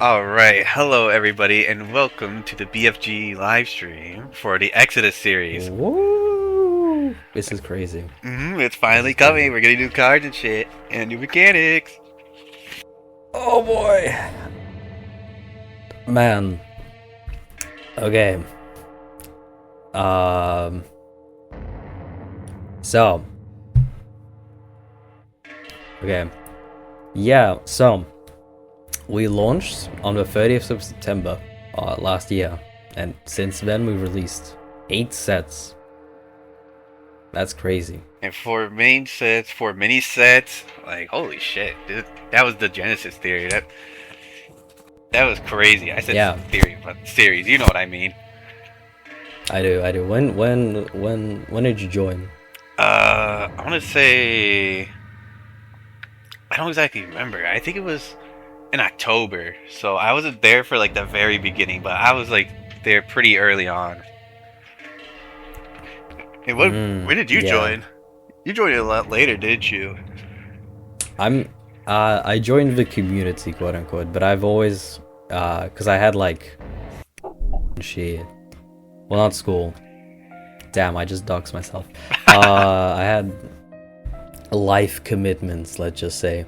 Alright, hello everybody, and welcome to the BFG live stream for the Exodus series. Woo! This is crazy. It's finally coming. We're getting new cards and shit, and new mechanics. Oh boy! Man. Okay. So. Okay. Yeah, so. We launched on the 30th of September last year, and since then we released 8 sets. That's crazy. And 4 main sets, 4 mini sets. Like, holy shit, dude. That was the Genesis theory. That was crazy. I said theory, but series. You know what I mean. I do. When did you join? I want to say, I don't exactly remember. I think it was in October, so I wasn't there for like the very beginning, but I was like there pretty early on. And when did you join? You joined a lot later, didn't you? I joined the community, quote unquote, but I've always because I had like shit. Well, not school. Damn, I just doxed myself. I had life commitments, let's just say.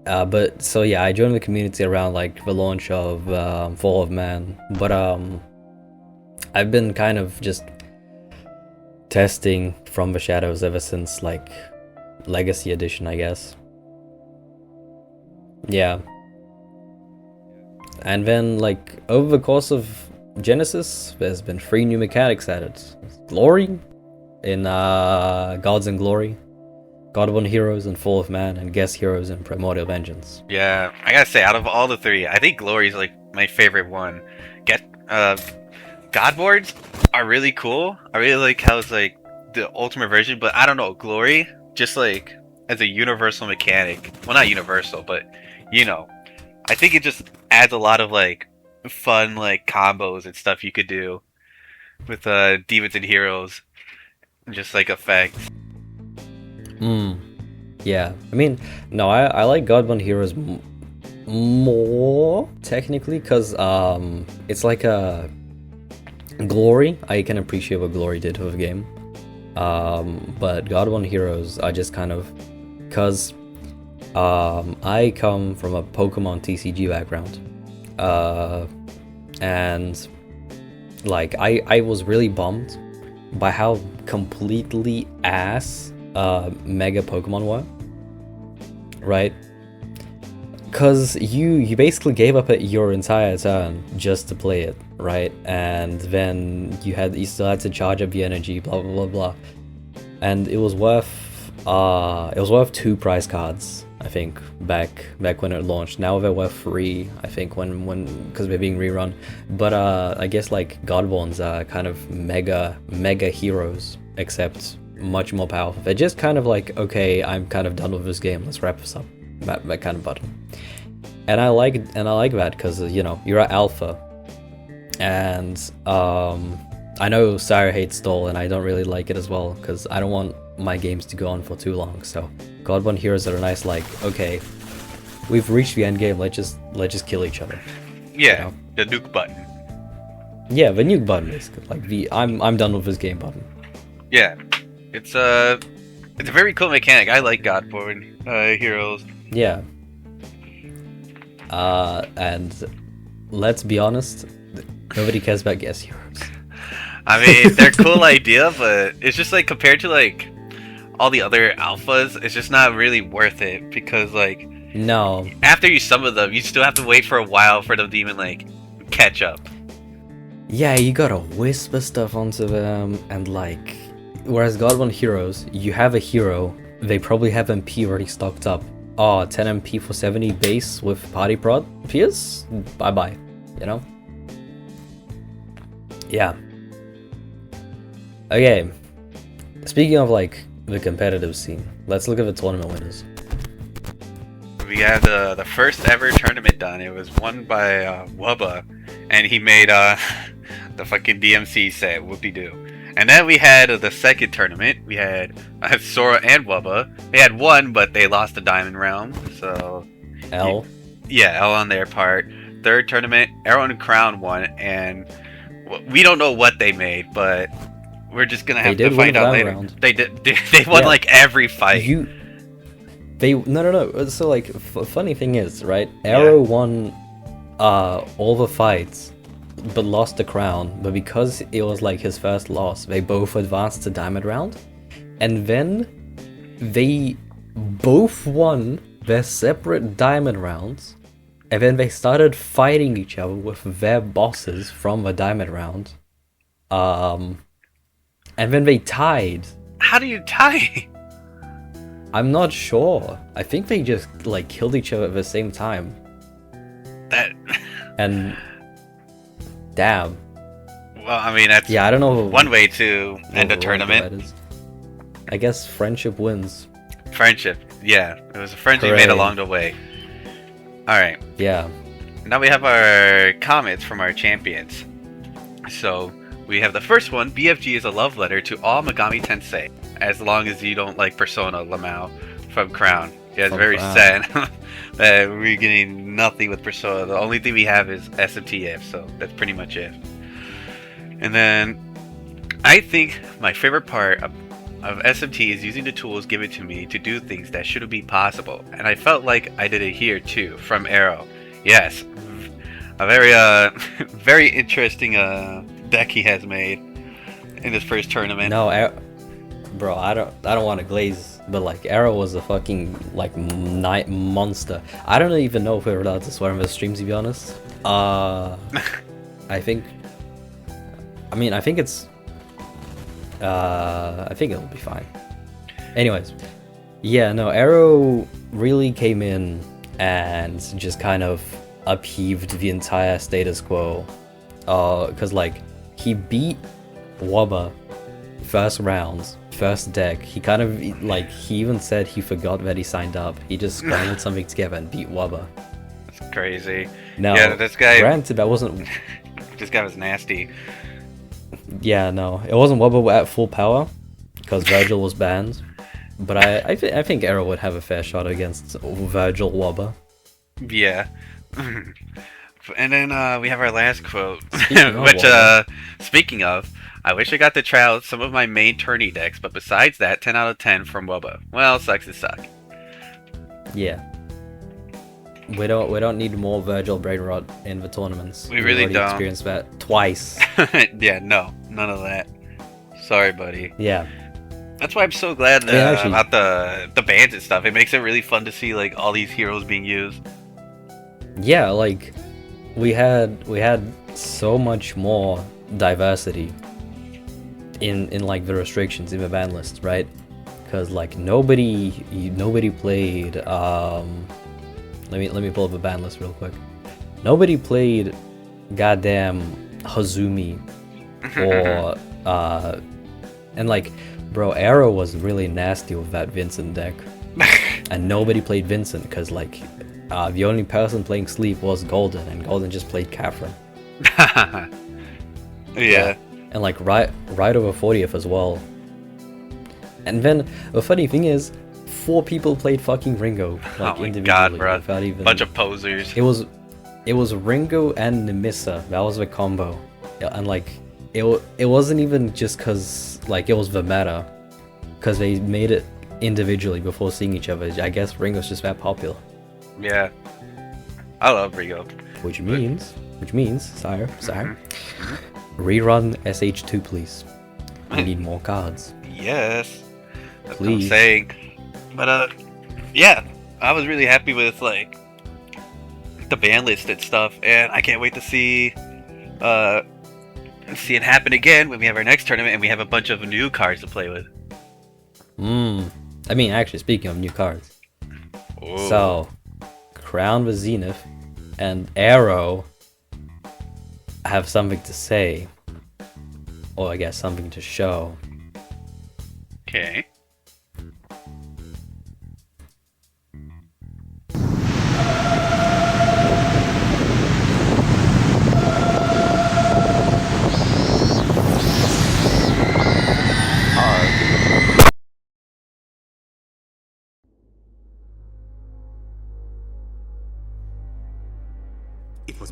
But so yeah, I joined the community around like the launch of Fall of Man, but I've been kind of just testing From the Shadows ever since like Legacy Edition, I guess. Yeah. And then like over the course of Genesis, there's been 3 new mechanics added. Glory in Gods and Glory, Godhood Heroes and Fall of Man, and Guest Heroes and Primordial Vengeance. Yeah, I gotta say, out of all the 3, I think Glory is like my favorite one. God boards are really cool. I really like how it's like the ultimate version, but I don't know, Glory, just like as a universal mechanic. Well, not universal, but you know, I think it just adds a lot of like fun like combos and stuff you could do with demons and heroes, and just like effects. Yeah, I mean, no, I like Godbound Heroes more technically because it's like a Glory. I can appreciate what Glory did to the game, but Godbound Heroes I just kind of because I come from a Pokemon TCG background, and like I was really bummed by how completely ass Mega Pokemon were, right? Because you basically gave up your entire turn just to play it, right? And then you still had to charge up the energy, blah blah blah blah, and it was worth 2 prize cards, I think, back when it launched. Now they're worth 3, I think, when because they're being rerun. But I guess like Godborns are kind of mega heroes, except much more powerful. They're just kind of like, okay, I'm kind of done with this game, let's wrap this up, that kind of button. And I like that because you know you're at alpha, and I know Sarah hates Stall, and I don't really like it as well because I don't want my games to go on for too long. So Godbound Heroes are nice, like, okay, we've reached the end game, let's just kill each other. Yeah, you know? The nuke button. Yeah, the nuke button is like the I'm done with this game button. Yeah. It's a very cool mechanic. I like Godborn Heroes. Yeah. And let's be honest, nobody cares about Guest Heroes. I mean, they're a cool idea, but it's just like compared to like all the other alphas, it's just not really worth it because like no, after you summon them, you still have to wait for a while for them to even like catch up. Yeah, you gotta whisper stuff onto them, and like. Whereas Godbound Heroes, you have a hero, they probably have MP already stocked up. 10 MP for 70 base with party prod. Pierce? Bye bye. You know? Yeah. Okay. Speaking of like the competitive scene, let's look at the tournament winners. We had the first ever tournament done. It was won by Wubba, and he made the fucking DMC set. Whoop-de-doo. And then we had the second tournament. We had Sora and Wubba. They had won, but they lost the Diamond Realm. So L. Yeah, L on their part. Third tournament, Arrow and Crown won, and we don't know what they made, but we're just gonna have to find out later. Round. They did. They won like every fight. No. So like, funny thing is, right? Arrow won all the fights, but lost the crown. But because it was like his first loss, they both advanced to Diamond Round, and then they both won their separate Diamond Rounds, and then they started fighting each other with their bosses from the Diamond Round. And then they tied. How do you tie? I'm not sure. I think they just like killed each other at the same time. That. And damn. Well, I mean that's I don't know one way to end a tournament. I guess friendship wins. Friendship, yeah. It was a friend we made along the way. All right. Yeah. Now we have our comments from our champions. So we have the first one. BFG is a love letter to all Megami Tensei, as long as you don't like Persona, Lamau from Crown. Yeah, it's very sad that we're getting nothing with Persona. The only thing we have is SMT, so that's pretty much it. And then I think my favorite part of SMT is using the tools given to me to do things that shouldn't be possible, and I felt like I did it here too. From Arrow, yes, a very very interesting deck he has made in this first tournament. No, bro, I don't want to glaze, but like Arrow was a fucking like night monster. I don't even know if we're allowed to swear on the streams, to be honest. I think it's. I think it'll be fine. Anyways, yeah, no, Arrow really came in and just kind of upheaved the entire status quo. Because like he beat Wobba first rounds, first deck. He kind of like he even said he forgot that he signed up. He just scrambled something together and beat Wobba. That's crazy. No, yeah, this guy. Granted, that wasn't. This guy was nasty. Yeah, no, it wasn't Wobba at full power because Virgil was banned. But I think Arrow would have a fair shot against Virgil Wobba. Yeah. And then we have our last quote, which speaking of, I wish I got to try out some of my main tourney decks, but besides that, 10 out of 10 from Wobba. Well, sucks to suck. Yeah. We don't need more Virgil brain rot in the tournaments. We really don't. Experienced that twice. Yeah, no, none of that. Sorry, buddy. Yeah. That's why I'm so glad about the bans and stuff. It makes it really fun to see like all these heroes being used. Yeah, like we had so much more diversity in like the restrictions in the ban list, right? Because like nobody played. Let me pull up a ban list real quick. Nobody played goddamn Hazumi or and like, bro, Arrow was really nasty with that Vincent deck, and nobody played Vincent because like the only person playing Sleep was Golden, and Golden just played Catherine. Yeah, and like right over 40th as well. And then the funny thing is, 4 people played fucking Ringo. Like, oh my god, bro! Bunch of posers. It was Ringo and Nemissa. That was the combo. Yeah, and like it wasn't even just because like it was the meta, because they made it individually before seeing each other. I guess Ringo's just that popular. Yeah, I love Ringo. Which means, sire, rerun SH2, please. We need more cards. Yes, that's please. What I'm saying. But yeah, I was really happy with like the ban list and stuff, and I can't wait to see it happen again when we have our next tournament and we have a bunch of new cards to play with. I mean, actually, speaking of new cards, Ooh. So Crown with Zenith and Arrow have something to say, or I guess something to show. Okay.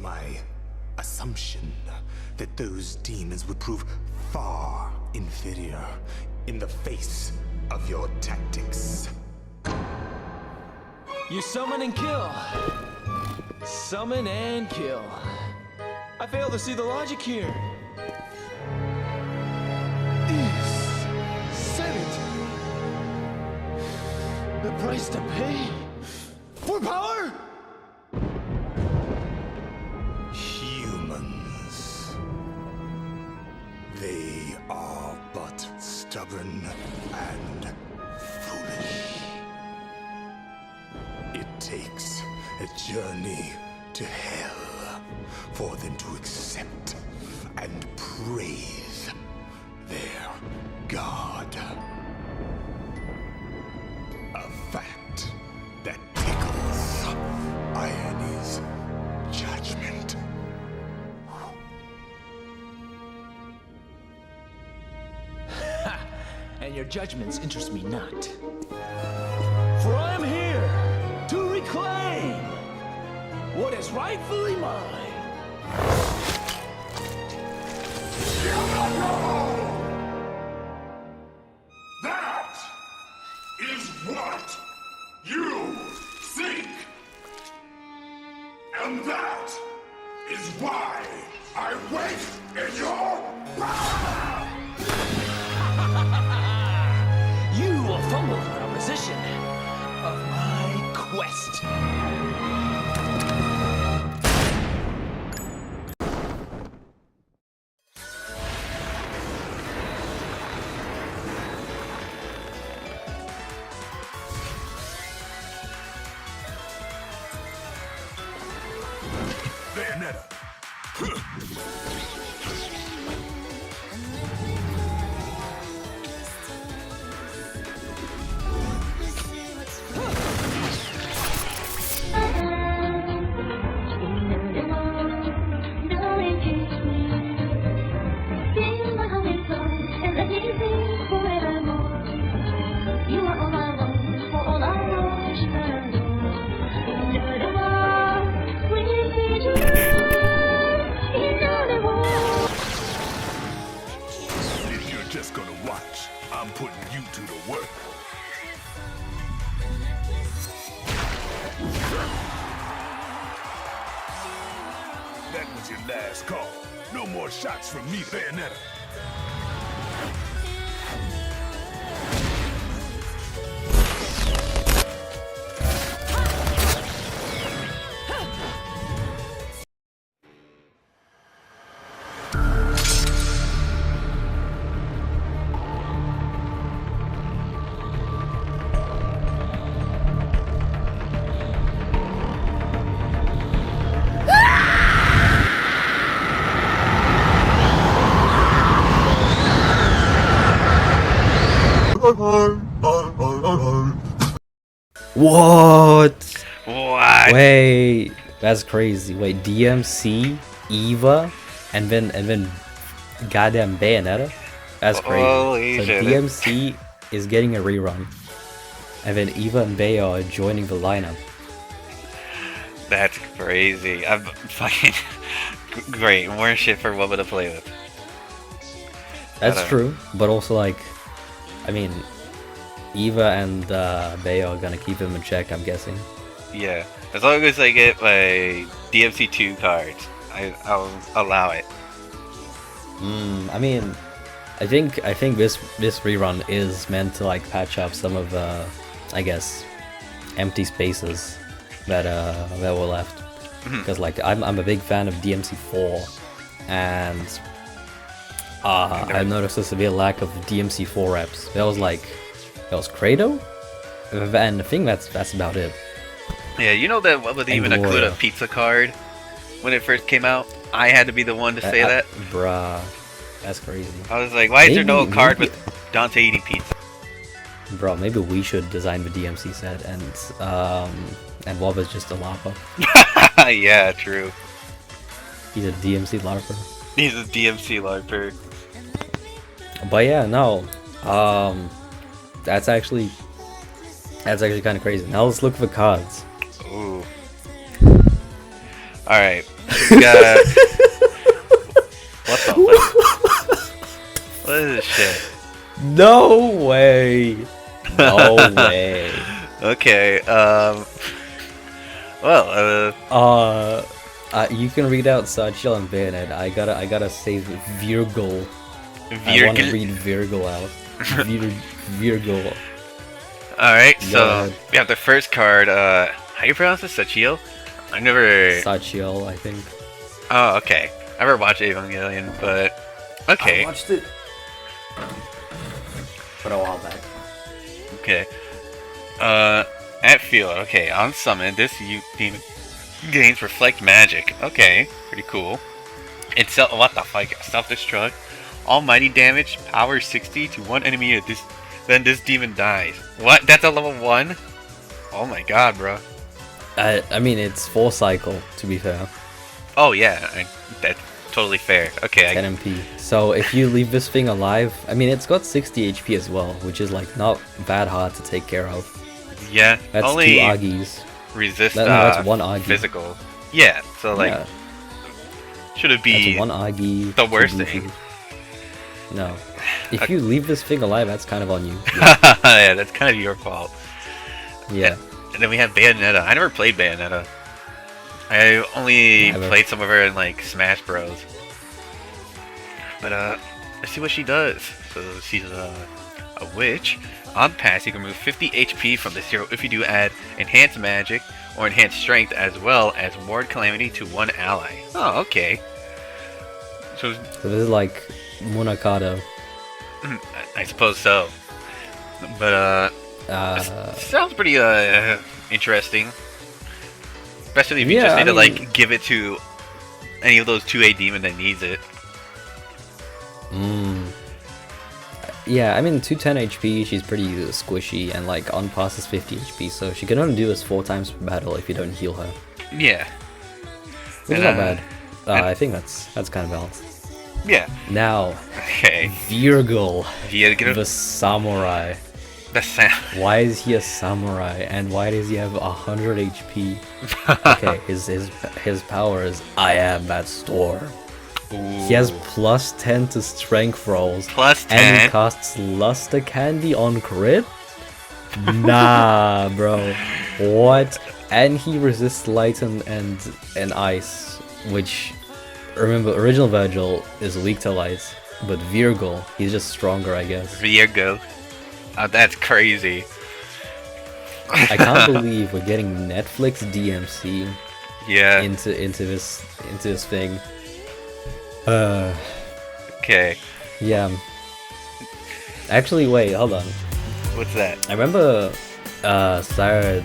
my assumption that those demons would prove far inferior in the face of your tactics. You summon and kill. Summon and kill. I fail to see the logic here. Said it. The price to pay for power? Humans. They are but stubborn and foolish. It takes a journey to hell for them to accept and praise their god. A fact that tickles Irony's judgment. And your judgments interest me not. For I am here to reclaim what is rightfully mine. That is what you seek. And that is why I wait in your power. You will fumble the proposition of my quest. Bayonetta. If you're just gonna watch, I'm putting you to the work. That was your last call. No more shots from me, Bayonetta. What? What? Wait, that's crazy. Wait, DMC, Eva, and then goddamn Bayonetta? That's crazy. Holy So shit. DMC is getting a rerun, and then Eva and Bayo are joining the lineup. That's crazy. I'm fucking great. More shit for Woman to play with. That's I don't- true, but also like, I mean, Eva and Bayo are gonna keep him in check, I'm guessing. Yeah. As long as I get my DMC2 cards, I'll allow it. I mean, I think this rerun is meant to like patch up some of I guess empty spaces that were left. Because like I'm a big fan of DMC4, and I noticed a severe lack of DMC4 reps. There was Credo, and I think that's about it. Yeah, you know that wasn't even include a Gloria. pizza card when it first came out? I had to be the one to say that. Bruh, that's crazy. I was like, why is there no Maybe- card maybe- with Dante eating pizza? Bro, maybe we should design the DMC set, and Wobba's just a LARPer. Yeah, true. He's a DMC LARPer. He's a DMC LARPer. But yeah, no, that's actually kind of crazy. Now let's look for cards. Ooh. Alright. We got. What the fuck? What is this shit? No way. No way. Okay. Well. You can read out Satchel and Bayonet. I gotta say Virgil. I want to read Virgil out. Virgil. Alright, Go so ahead. we have the first card. How do you pronounce this? Sachiel? I never. Satchel, I think. Oh, okay. I never watched Evangelion, but okay. I watched it, but a while back. Okay. At field. Okay, on summon, this demon gains reflect magic. Okay, pretty cool. It's what the fuck? Self-destruct. Almighty damage. Power 60 to one enemy. Then this demon dies. What? That's a level 1? Oh my god, bro. I mean, it's full cycle, to be fair. Oh yeah, that's totally fair. Okay. 10 MP. So if you leave this thing alive, I mean, it's got 60 HP as well, which is like not that hard to take care of. Yeah. That's only 2 Agis. resist. No, that's 1 Agi. Physical. Yeah. So like, Yeah, should it be that's 1 Agi. the 2 worst Goofus. thing? No. If you leave this thing alive, that's kind of on you. Yeah, that's kind of your fault. Yeah. And then we have Bayonetta. I never played Bayonetta. I only Never. played some of her in like Smash Bros. But let's see what she does. So she's a witch. On pass, you can remove 50 HP from the zero if you do add enhanced magic or enhanced strength, as well as ward calamity to one ally. Oh, okay. So So this is like Munakado. I suppose so. But sounds pretty interesting. Especially if you Yeah, just need to I mean- like give it to any of those 2A demon that needs it. Yeah, I mean, 210 HP, she's pretty squishy, and like on pass is 50 HP, so she can only do this 4 times per battle if you don't heal her. Yeah. Which is And, not bad. I think that's kind of balanced. Yeah. Now, Okay. Virgil, Yeah, get the samurai. the sound. Why is he a samurai, and why does he have 100 HP? Okay, his power is I am that storm. He has plus 10 to strength rolls. Plus And he 10. casts Luster Candy on crit? Nah, bro. What? And he resists light and ice, which, remember, original Virgil is weak to light, but Virgil, he's just stronger, I guess. Virgo. Oh, that's crazy. I can't believe we're getting Netflix DMC Yeah. into this thing. Okay. Yeah. Actually, wait, hold on. What's that? I remember Sarah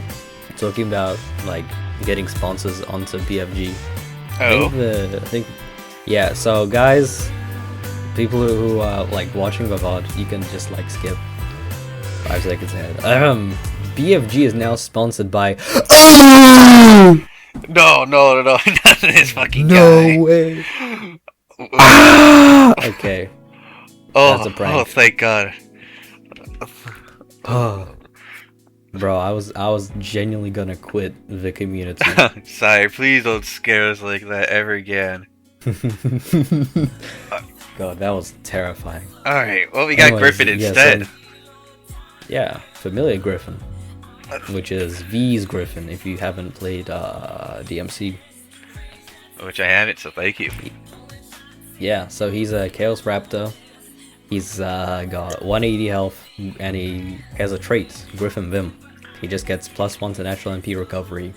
talking about like getting sponsors onto BFG. Oh. I think yeah. So guys, people who are like watching the VOD, you can just like skip 5 seconds ahead. BFG is now sponsored by. No, not this fucking No guy. way. Okay. Oh, That's a prank. oh, thank God. Bro, I was genuinely gonna quit the community. Sorry, please don't scare us like that ever again. God, that was terrifying. Alright, well, we got Anyways, Griffin yeah, instead. so- yeah, familiar Griffin, which is V's Griffin if you haven't played DMC. Which I haven't, so thank you. Yeah, so he's a Chaos Raptor. He's got 180 health, and he has a trait, Griffin Vim. He just gets +1 to natural MP recovery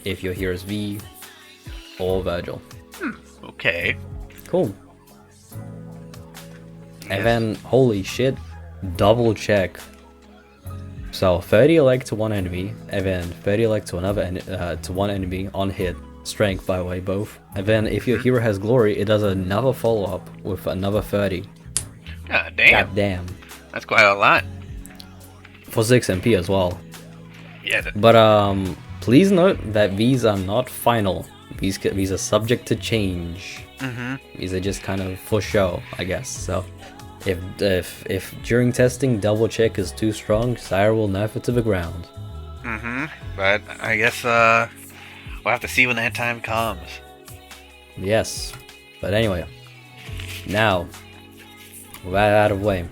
if your hero is V or Virgil. Okay. Cool. And then, holy shit, double check. So 30 elect to one enemy, and then 30 elect to another to one enemy on hit. Strength, by the way, both. And then if your hero has glory, it does another follow-up with another 30. God damn. God damn. That's quite a lot. For 6 MP as well. Yeah. But please note that these are not final. These are subject to change. These are just kind of for show, I guess. So if during testing double check is too strong, Sire will nerf it to the ground. But I guess we'll have to see when that time comes. Yes. But anyway, now, with that out of the way,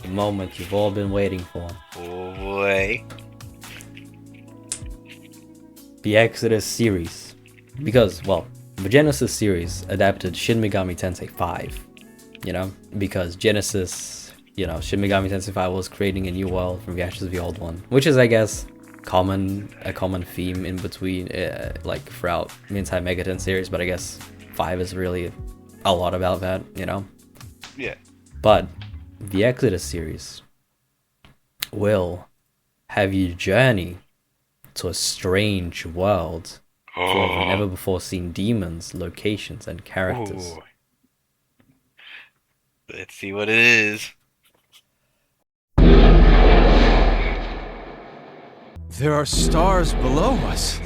the moment you've all been waiting for. Oh boy. The Exodus series. Because, well, the Genesis series adapted Shin Megami Tensei 5. You know? Because Genesis, you know, Shin Megami Tensei 5 was creating a new world from the ashes of the old one. Which is, I guess, a common theme in between, like, throughout the entire Megaten series. But I guess 5 is really a lot about that, you know? Yeah. But the Exodus series will have you journey to a strange world full of never before seen demons, locations, and characters. Ooh. Let's see what it is. There are stars below us.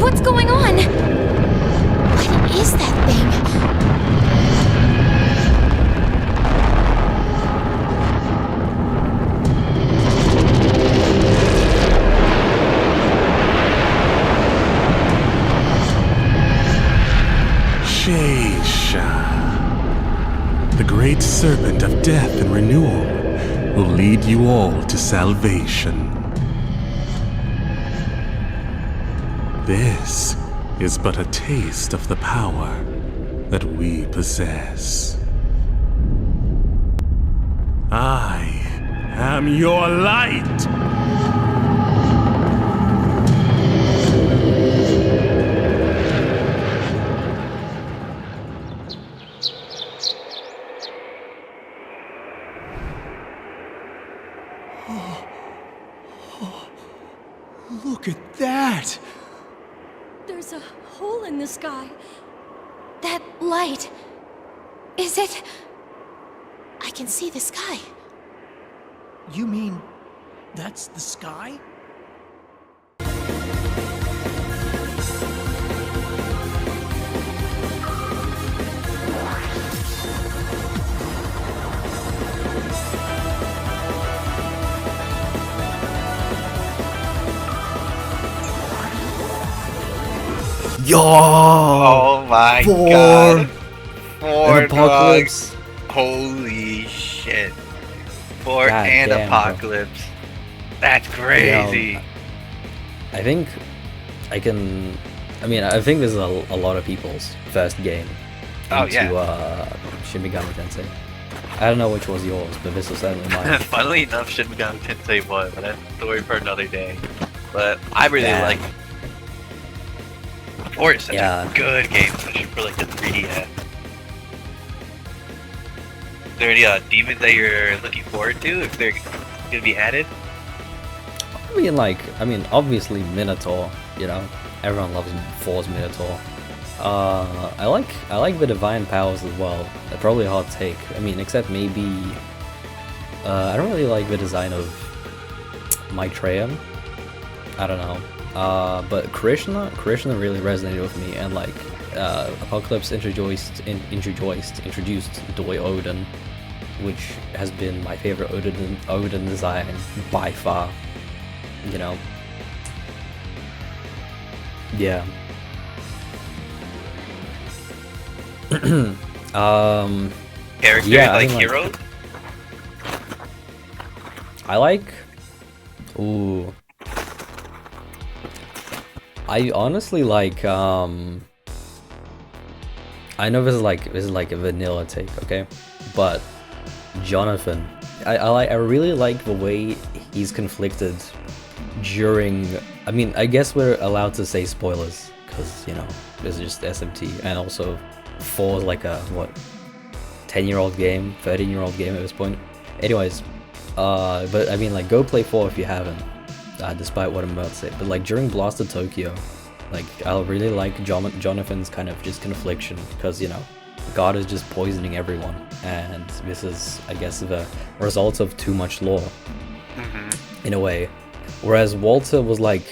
What's going on? What is that thing? Sheisha. The great serpent of death and renewal will lead you all to salvation. This is but a taste of the power that we possess. I am your light! Look at that! There's a hole in the sky. That light. Is it? I can see the sky. You mean that's the sky? Yo! Oh my Four. god. Four An apocalypse. dogs. Holy shit. Four God and damn, bro. apocalypse. That's crazy. I think I can. I mean, I think this is a lot of people's first game Oh, into yeah. Shin Megami Tensei. I don't know which was yours, but this was certainly mine. Funnily enough, Shin Megami Tensei 1, but that's a story for another day. But I really Damn. like 4 is such Yeah. a good game, especially for like the 3DS. Is there any demons that you're looking forward to if they're gonna be added? I mean, obviously Minotaur. You know, everyone loves 4's Minotaur. I like the divine powers as well. They're probably a hard take. I mean, except maybe I don't really like the design of Maitreya. I don't know. But Krishna really resonated with me, and like Apocalypse introduced Doi Odin, which has been my favorite Odin design by far. You know. Yeah. Characters Yeah, I like think, heroes? I like. Ooh. I honestly like. I know this is like a vanilla take, okay, but Jonathan, I really like the way he's conflicted during. I mean, I guess we're allowed to say spoilers because, you know, this is just SMT, and also 4 is like a 10-year-old game, 13-year-old game at this point. Anyways, but I mean, like, go play 4 if you haven't, despite what I'm about to say. But like during Blasted Tokyo, Like, I really like Jonathan's kind of just confliction, because, you know, God is just poisoning everyone, and this is, I guess, the result of too much law, in a way. Whereas Walter was like,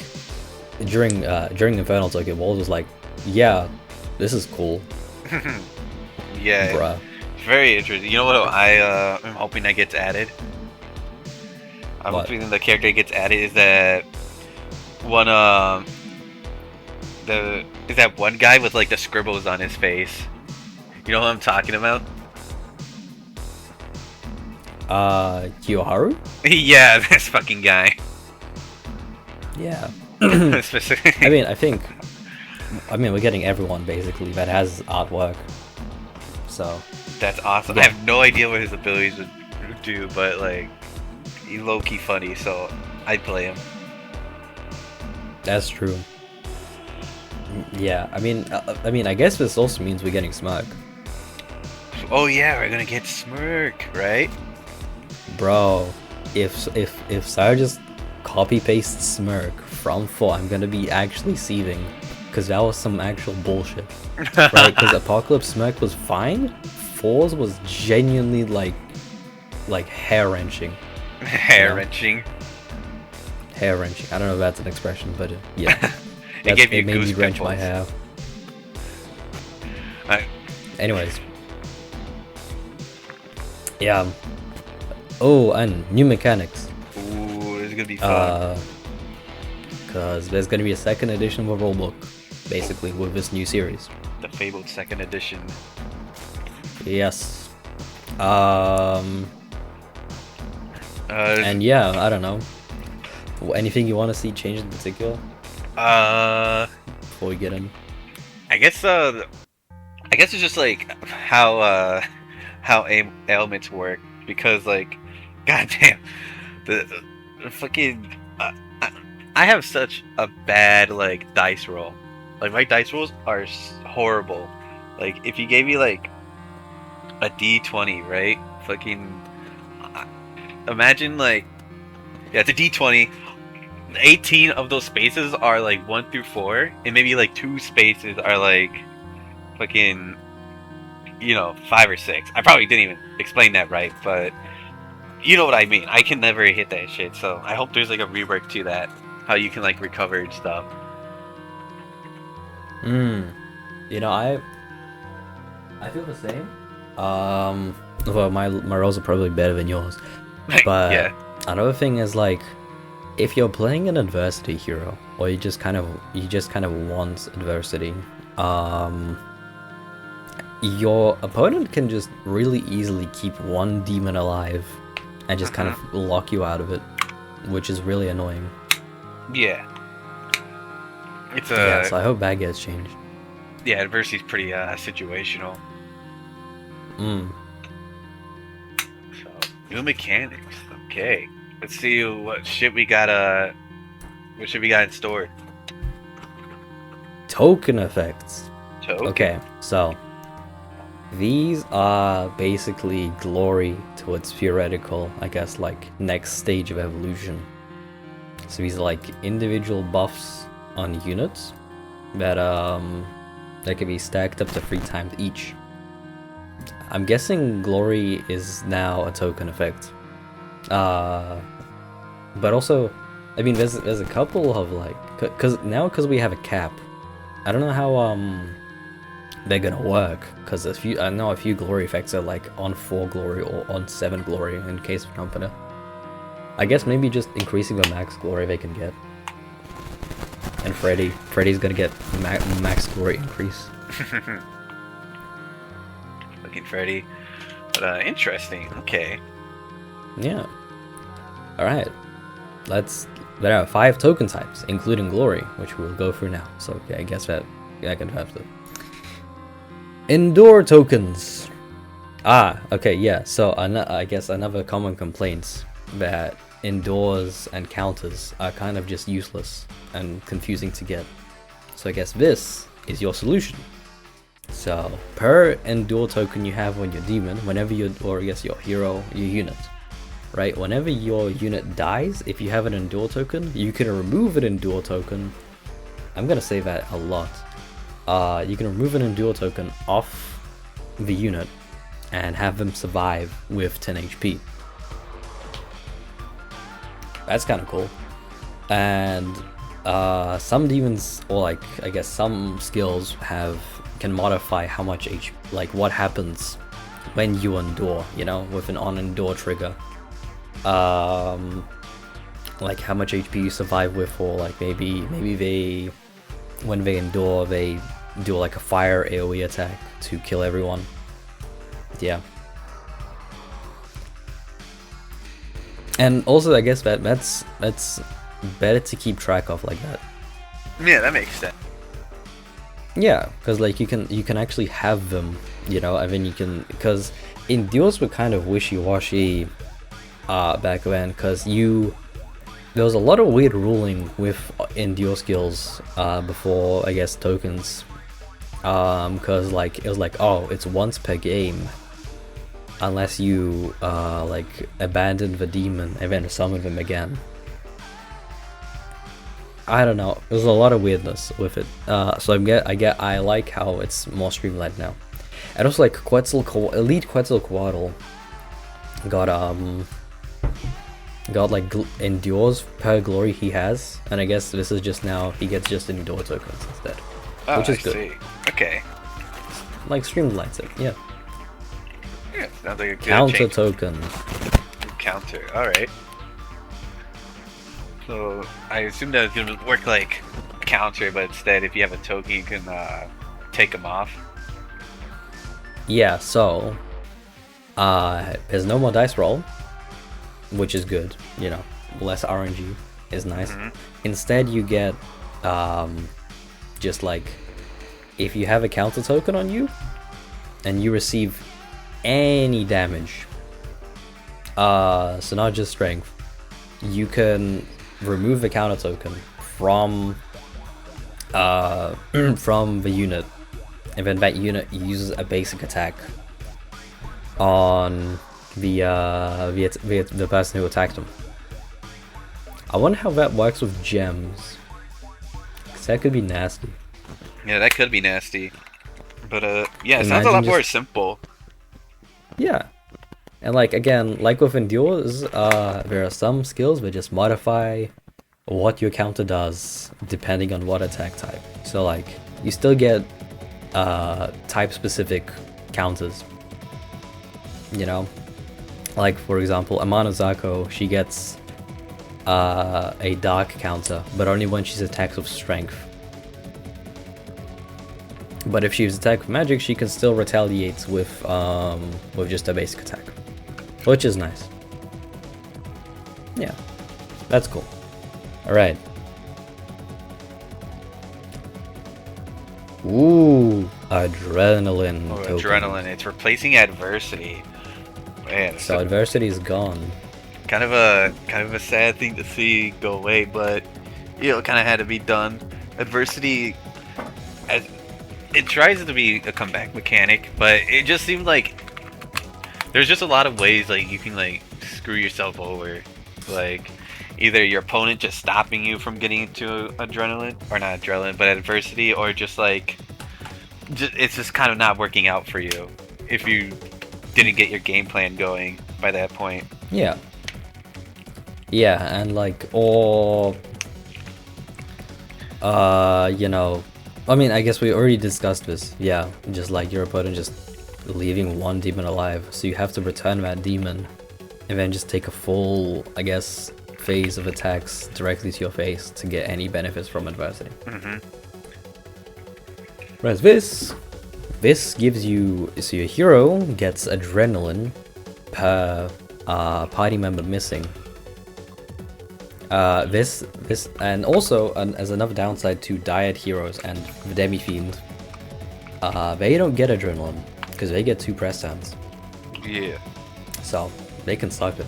during Infernal Token, Walter was like, yeah, this is cool. Yeah, Bruh. very interesting. You know what I'm hoping that gets added? I'm What? hoping the character that gets added is that one one guy with like the scribbles on his face. You know who I'm talking about? Kiyoharu? Yeah, this fucking guy. Yeah. Specific. I mean, we're getting everyone basically that has artwork. So That's awesome. Yeah. I have no idea what his abilities would do, but like, he's low-key funny, so I'd play him. that's true. Yeah, I mean, I guess this also means we're getting Smirk, Oh yeah, we're gonna get Smirk, right? bro. If Sarah just copy pastes Smirk from 4, I'm gonna be actually seething, because that was some actual bullshit, right? Because Apocalypse Smirk was fine. 4's was genuinely like hair wrenching. Hair wrenching. Hair wrenching. I don't know if that's an expression, but yeah. It gave you it made me goose wrench my pimples. hair. Anyways. Yeah. Oh, and new mechanics. Ooh, this is gonna be fun. Because there's going to be a second edition of a rulebook, basically, with this new series. The fabled second edition. Yes. Uh, And yeah, I don't know. Anything you want to see change in particular before we get in? I guess it's just like how ailments work, because like, goddamn, the fucking I have such a bad like dice roll. Like my dice rolls are horrible. Like if you gave me like a D20, right? Fucking imagine like, yeah, it's a D20. 18 of those spaces are like 1 through 4, and maybe like 2 spaces are like fucking, you know, 5 or 6. I probably didn't even explain that right, but you know what I mean. I can never hit that shit, so I hope there's like a rework to that, how you can like recover and stuff. You know, I feel the same. Well, my rolls are probably better than yours, but Yeah. another thing is like, if you're playing an adversity hero, or you just kind of want adversity, your opponent can just really easily keep one demon alive and just kind of lock you out of it, which is really annoying. Yeah. It's Yeah, so I hope that gets changed. yeah, adversity's pretty situational. So new mechanics. Okay. Let's see what shit we got in store. Token effects. Token. Okay, so these are basically glory to its theoretical, I guess, like next stage of evolution. So these are like individual buffs on units that can be stacked up to 3 times each. I'm guessing glory is now a token effect. But also, I mean, there's a couple of like, because we have a cap, I don't know how they're gonna work, because I know a few glory effects are like on 4 glory or on 7 glory in case of Company. I guess maybe just increasing the max glory they can get. And Freddy's gonna get max glory increase. Looking Freddy. But interesting. Okay. Yeah. Alright. There are 5 token types, including glory, which we'll go through now. So okay, I guess that I can have to. Endure tokens. Okay, yeah. So I guess another common complaint that endures and counters are kind of just useless and confusing to get. So I guess this is your solution. So per endure token you have on your demon, whenever your hero, your unit, right? Whenever your unit dies, if you have an endure token, you can remove an endure token I'm gonna say that a lot. You can remove an endure token off the unit and have them survive with 10 HP. That's kind of cool. And some demons, or like I guess some skills, can modify how much like what happens when you endure, you know, with an on endure trigger. Like how much HP you survive with, or like maybe they, when they endure, they do like a fire AoE attack to kill everyone. Yeah. And also I guess that's better to keep track of like that. Yeah, that makes sense. Yeah, because like you can actually have them, you know. I mean, you can, because endures were kind of wishy-washy back then, because there was a lot of weird ruling with endure skills before, I guess, tokens, because like it was like, oh, it's once per game unless you like abandon the demon and then summon them again. I don't know. There's a lot of weirdness with it. So I like how it's more streamlined now. And also like Elite Quetzalcoatl got like endures per glory he has, and I guess this is just now he gets just endure tokens instead, which is good. See. Okay. Like streamlines it, yeah. Yeah, sounds like a good Counter change. tokens. Counter. All right. So I assume that it's gonna work like counter, but instead, if you have a token, you can take them off. Yeah. So there's no more dice roll, which is good. You know, less RNG is nice. Instead, you get just like, if you have a counter token on you and you receive any damage, so not just strength, you can remove the counter token from the unit, and then that unit uses a basic attack on the person who attacked them. I wonder how that works with gems, because that could be nasty. Yeah, that could be nasty. But yeah, it sounds a lot more simple. Yeah. And like, again, like with endures, there are some skills that just modify what your counter does depending on what attack type. So like, you still get type specific counters, you know. Like for example, Amano Zako, she gets a dark counter, but only when she's attacked with strength. But if she's attacked with magic, she can still retaliate with just a basic attack, which is nice. Yeah, that's cool. All right. Ooh, adrenaline. Oh, token. adrenaline. It's replacing adversity. Man, So adversity is gone. kind of a sad thing to see go away, but you know, it kind of had to be done. Adversity, it tries to be a comeback mechanic, but it just seemed like there's just a lot of ways like you can like screw yourself over, like either your opponent just stopping you from getting into adrenaline, or not adrenaline, but adversity, or just like it's just kind of not working out for you if you didn't get your game plan going by that point. Yeah. Yeah, and like, or you know, I mean, I guess we already discussed this. Yeah, just like your opponent just leaving one demon alive, so you have to return that demon and then just take a full, I guess, phase of attacks directly to your face to get any benefits from adversity. Whereas this gives you, so your hero gets adrenaline per party member missing. This and also as another downside to Dyad heroes and the Demi Fiend, they don't get adrenaline because they get 2 press downs. Yeah. So they can suck it.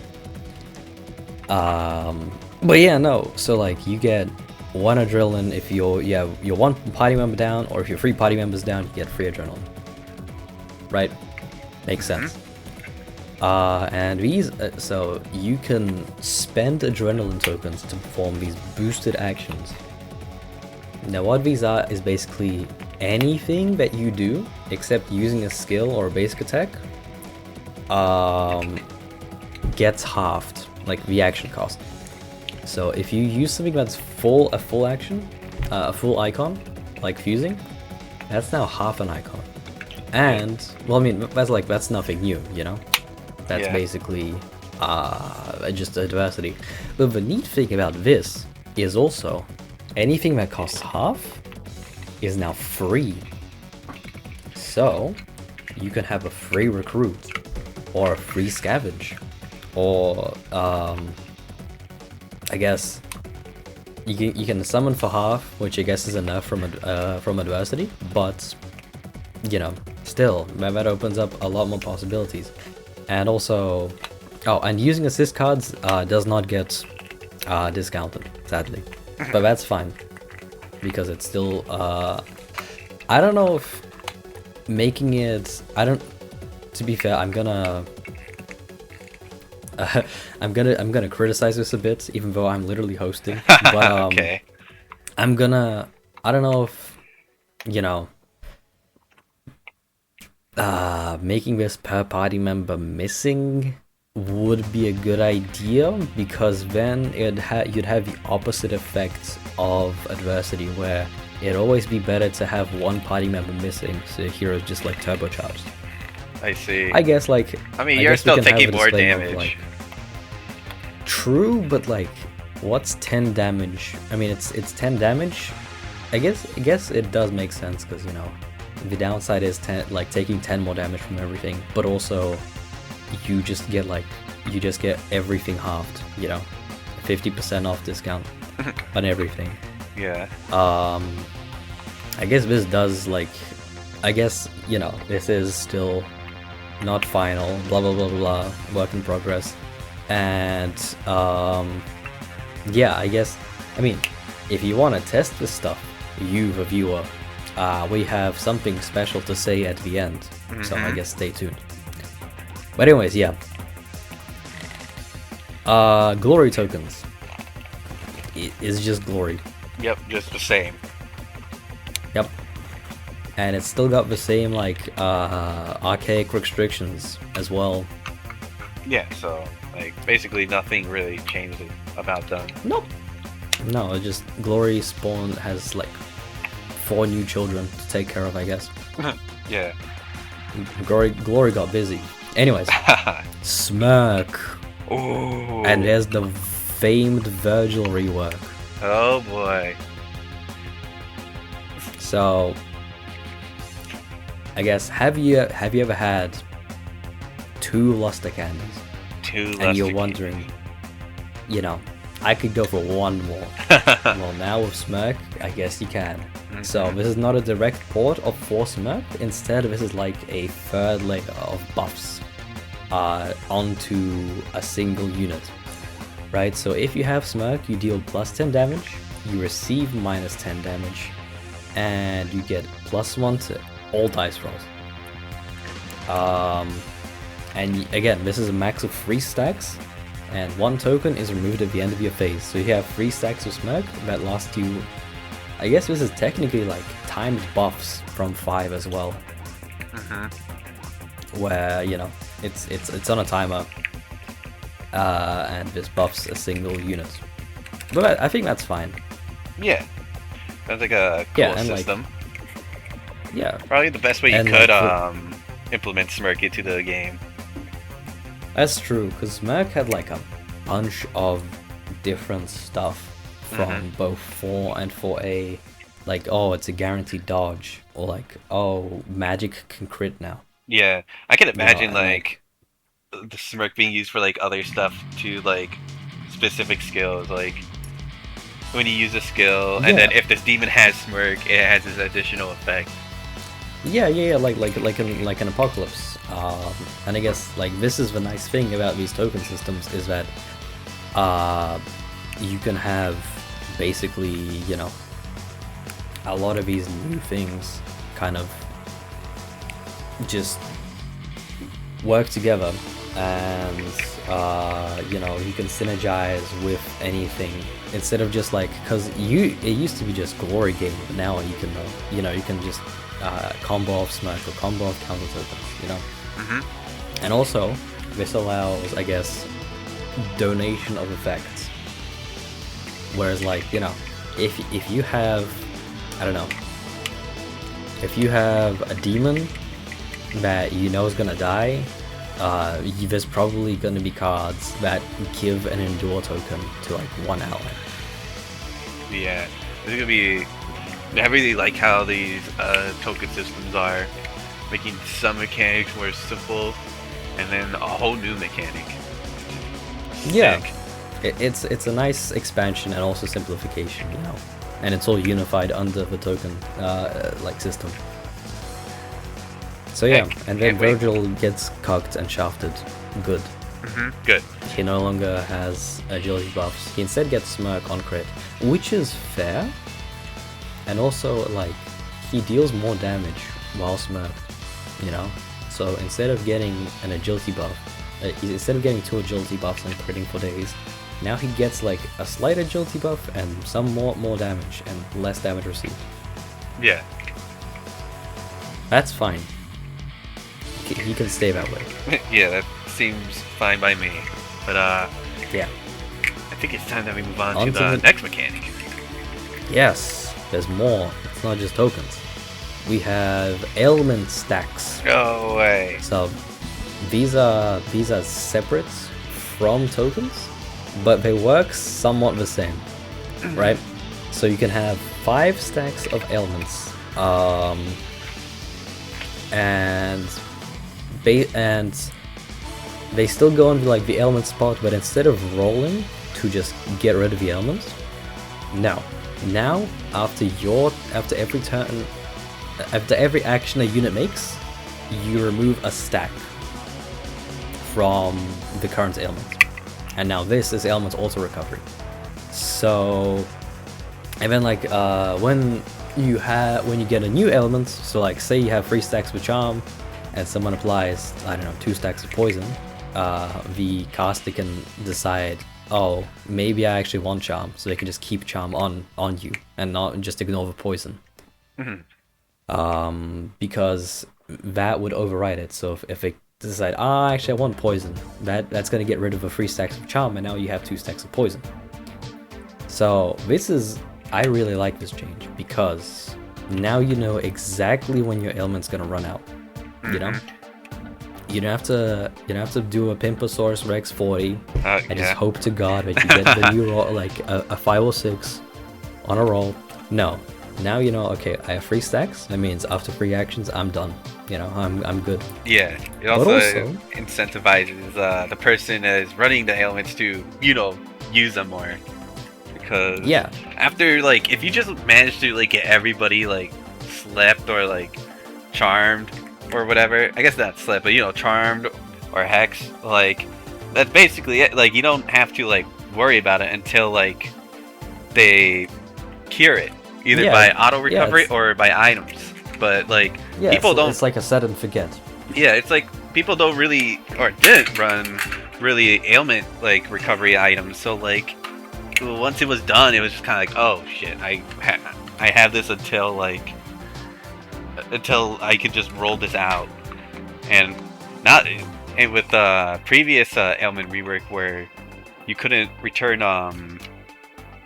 But yeah, no. So like, you get 1 adrenaline if you're 1 party member down, or if you're 3 party members down, you get 3 adrenaline. Right? Makes sense. And these, so you can spend adrenaline tokens to perform these boosted actions. Now what these are is basically anything that you do except using a skill or a basic attack gets halved, like the action cost. So if you use something that's a full action, a full icon, like fusing, that's now half an icon. And well, I mean, that's nothing new, you know. That's basically just adversity. But the neat thing about this is also anything that costs half is now free. So you can have a free recruit or a free scavenge, or I guess you can summon for half, which I guess is enough from adversity, but you know, still that opens up a lot more possibilities. And also, and using assist cards does not get discounted, sadly, but that's fine because it's still I don't know if making it, to be fair, I'm gonna criticize this a bit, even though I'm literally hosting. But Okay. I don't know if, you know, making this per party member missing would be a good idea, because then you'd have the opposite effect of adversity, where it'd always be better to have one party member missing, so the hero's just like turbocharged. I see. I guess, like, I mean, you're still taking more damage. True, but like, what's 10 damage? I mean, it's 10 damage. I guess it does make sense, because, you know, the downside is taking 10 more damage from everything, but also you just get everything halved, you know, 50% off discount on everything. Yeah. I guess this does, like, I guess, you know, this is still not final, blah blah blah blah, work in progress. And yeah, I guess, I mean, if you want to test this stuff, you, the viewer, we have something special to say at the end, so I guess stay tuned. But anyways, yeah, glory tokens, it is just glory. Yep, just the same. Yep. And it's still got the same, like, archaic restrictions as well. Yeah, so, like, basically nothing really changed about them. Nope. No, it just, Glory Spawn has, like, 4 new children to take care of, I guess. Yeah. Glory got busy. Anyways, Smirk. Ooh. And there's the famed Virgil rework. Oh boy. So, I guess, have you ever had 2 luster candles? 2 luster and you're wondering, you know, I could go for 1 more. Well, now with Smirk, I guess you can. So this is not a direct port of 4 Smirk. Instead, this is like a 3rd layer of buffs onto a single unit. Right? So if you have Smirk, you deal plus 10 damage, you receive minus 10 damage, and you get +1 to all dice rolls. And again, this is a max of 3 stacks, and 1 token is removed at the end of your phase. So you have 3 stacks of Smirk that last you, I guess this is technically like timed buffs from 5 as well. Where, you know, it's on a timer, and this buffs a single unit. But I think that's fine. Yeah. Sounds like a cool system. Like, yeah. Probably the best way you And could like, implement Smirk into the game. That's true, because Smirk had like a bunch of different stuff from both 4 and 4A. Like, oh, it's a guaranteed dodge, or like, oh, magic can crit now. Yeah, I can imagine and, like the Smirk being used for like other stuff to like specific skills, like when you use a skill, and then if this demon has Smirk, it has this additional effect. Yeah, like an apocalypse. And I guess like this is the nice thing about these token systems, is that you can have basically, you know, a lot of these new things kind of just work together, and you know, you can synergize with anything instead of just like, because it used to be just glory game, but now you can you know, you can just combo off smack or combo off counter tokens, you know. And also this allows, I guess, donation of effects, whereas like, you know, if you have, I don't know, if you have a demon that you know is gonna die, there's probably gonna be cards that give an endure token to like one ally. Yeah, this is gonna be. I really like how these token systems are making some mechanics more simple, and then a whole new mechanic. Yeah, Sick. it's a nice expansion and also simplification, you know, and it's all unified under the token like system. So yeah, and then can't wait. Virgil gets cocked and shafted. Good. Good. He no longer has agility buffs. He instead gets smirk on crit, which is fair. And also, like, he deals more damage while smirk, you know? So instead of getting an agility buff, instead of getting 2 agility buffs and critting for days, now he gets like a slight agility buff and some more damage and less damage received. Yeah. That's fine. He can stay that way. Yeah, that seems fine by me. But Yeah. I think it's time that we move on On to to the the- next mechanic. Yes, there's more. It's not just tokens. We have ailment stacks. Go away. So these are separate from tokens, but they work somewhat the same, right? So you can have 5 stacks of ailments, and they still go into like the ailment spot, but instead of rolling to just get rid of the ailments, now after every turn, after every action a unit makes, you remove a stack from the current ailment, and now this is ailment auto recovery. So, and then like when you get a new ailment, so like say you have 3 stacks of charm, and someone applies, I don't know, 2 stacks of poison, the caster can decide, oh, maybe I actually want charm, so they can just keep charm on you and not just ignore the poison. Because that would override it. So if they decide, actually I want poison, that's gonna get rid of the 3 stacks of charm, and now you have 2 stacks of poison. So I really like this change, because now you know exactly when your ailment's gonna run out. You know, you don't have to do a Pimposaurus Rex 40 and just hope to God that you get the new roll, like a 5 or 6 on a roll. No, now you know. Okay, I have 3 stacks. That means after 3 actions, I'm done. You know, I'm good. Yeah, it also incentivizes the person that is running the ailments to, you know, use them more. Because after, like, if you just manage to like get everybody like slept or like charmed or whatever, I guess not slept, but you know, charmed or hex, like that's basically it. Like you don't have to like worry about it until like they cure it, either by auto recovery or by items. But like people don't. It's like a set and forget. Yeah, it's like people don't really or didn't run really ailment like recovery items. So like once it was done, it was just kind of like, oh shit, I have this until I could just roll this out, and with previous ailment rework where you couldn't return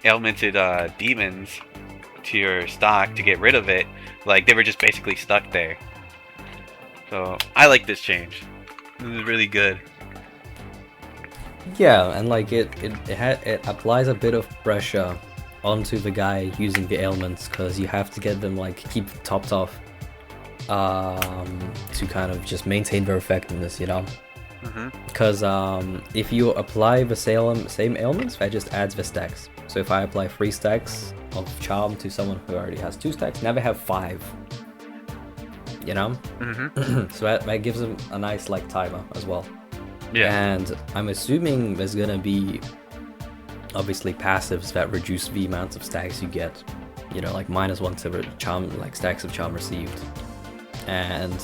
ailmented demons to your stock to get rid of it, like they were just basically stuck there. So I like this change. This is really good. Yeah, and like it applies a bit of pressure onto the guy using the ailments, because you have to get them like keep topped off to kind of just maintain their effectiveness, you know. Because if you apply the same ailments, that just adds the stacks. So if I apply 3 stacks of charm to someone who already has 2 stacks, now they have 5. You know. So that gives them a nice like timer as well. Yeah. And I'm assuming there's gonna be obviously passives that reduce the amount of stacks you get. You know, like -1 to charm, like stacks of charm received. And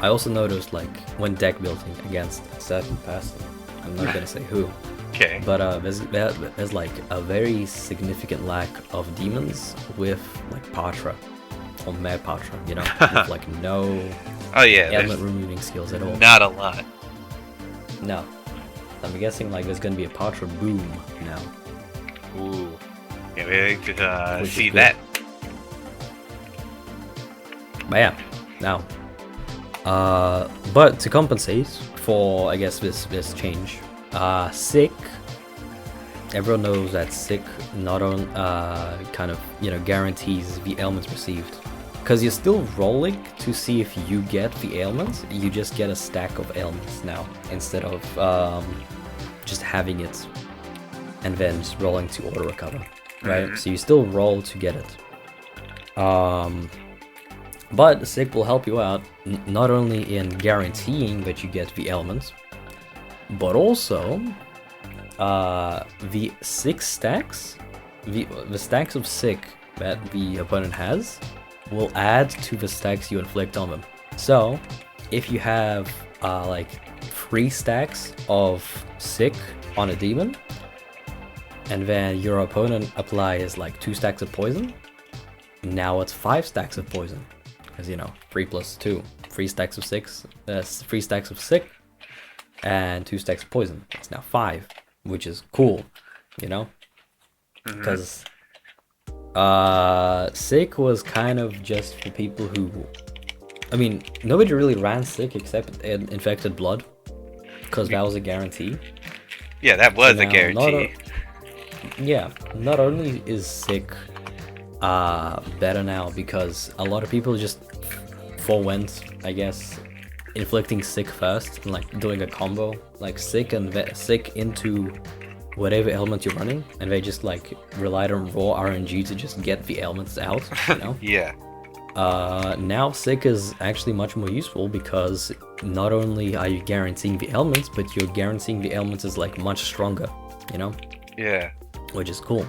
I also noticed like when deck building against a certain person, I'm not gonna say who, Okay. but there's like a very significant lack of demons with like Patra or Mad Patra, you know, with like no Oh yeah. element There's removing skills at all. not a lot. No, I'm guessing like there's gonna be a Patra boom now. Ooh. Yeah, we could Which is see good. that. But yeah, now, but to compensate for, I guess, this change, Sick, everyone knows that Sick not on, kind of, you know, guarantees the ailments received. Because you're still rolling to see if you get the ailments, you just get a stack of ailments now, instead of, just having it, and then just rolling to auto-recover, right? So you still roll to get it. But Sick will help you out, not only in guaranteeing that you get the elements, but also the 6 stacks, the stacks of Sick that the opponent has, will add to the stacks you inflict on them. So, if you have like 3 stacks of Sick on a demon, and then your opponent applies like 2 stacks of poison, now it's 5 stacks of poison. Because, you know, 3 plus 2, 3 stacks of 6, 3 stacks of Sick, and 2 stacks of poison. It's now 5, which is cool, you know? Because Sick was kind of just for people who, I mean, nobody really ran Sick except in Infected Blood, because that was a guarantee. Yeah, that was So a now, guarantee. not only is Sick better now, because a lot of people just forwent, I guess, inflicting Sick first and like doing a combo like Sick and Sick into whatever element you're running, and they just like relied on raw RNG to just get the elements out, you know. Yeah. Now Sick is actually much more useful, because not only are you guaranteeing the elements, but you're guaranteeing the elements is like much stronger, you know, Yeah. which is cool.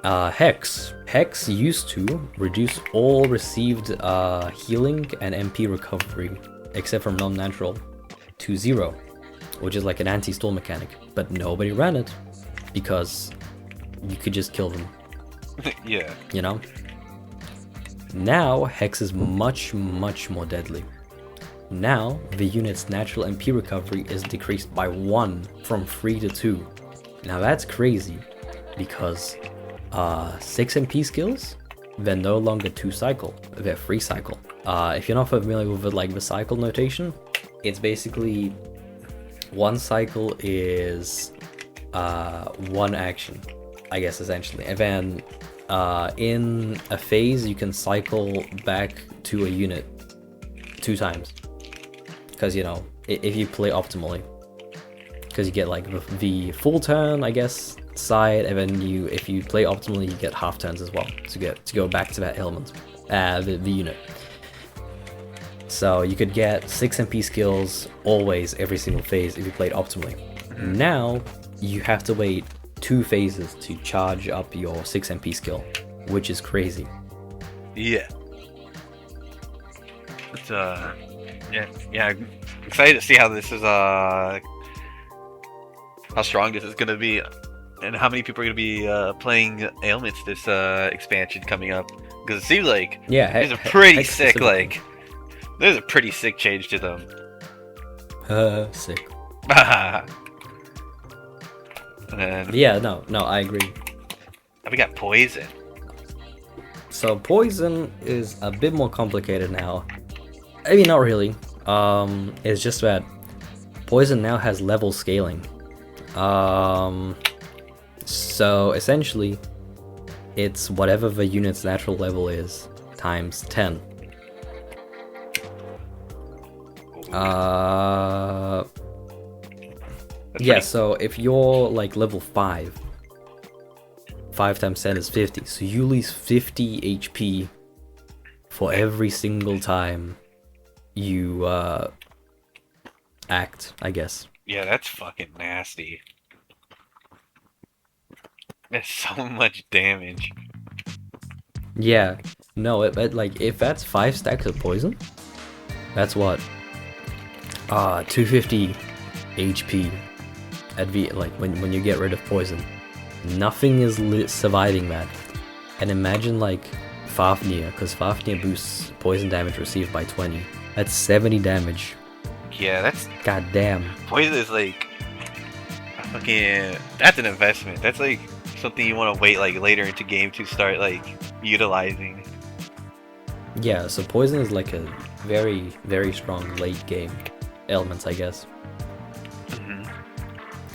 Hex used to reduce all received healing and MP recovery, except for non-natural, to 0, which is like an anti-stall mechanic, but nobody ran it, because you could just kill them, Yeah. you know? Now, Hex is much more deadly. Now, the unit's natural MP recovery is decreased by 1 from 3 to 2. Now that's crazy, because 6 MP skills, they're no longer 2 cycle, they're 3 cycle. If you're not familiar with like the cycle notation, it's basically 1 cycle is 1 action, I guess, essentially. And then in a phase, you can cycle back to a unit 2 times. Because, you know, if you play optimally. Because you get like the full turn, I guess, side, and then if you play optimally, you get half turns as well to go back to that element, the unit. So you could get 6 MP skills always every single phase if you played optimally. Now you have to wait 2 phases to charge up your 6 MP skill, which is crazy. Yeah. It's yeah. I'm excited to see how this is how strong this is gonna be, and how many people are gonna be playing ailments this expansion coming up. Because it seems like there's a pretty sick there's a pretty sick change to them. Sick. And Yeah, no, I agree. we got poison. So poison is a bit more complicated now. I mean, not really. It's just that poison now has level scaling. So essentially, it's whatever the unit's natural level is times 10. Yeah, so if you're like level 5 times 10 is 50, so you lose 50 HP for every single time you act, I guess. Yeah, that's fucking nasty. That's so much damage. Yeah, no, but like if that's 5 stacks of poison, That's what 250 HP at like when you get rid of poison. Nothing is surviving that. And imagine like Fafnir, because Fafnir boosts poison damage received by 20. That's 70 damage. Yeah, that's God damn. poison is like fucking. That's an investment. That's like something you want to wait like later into game to start like utilizing. Yeah, so poison is like a very, very strong late game element, I guess.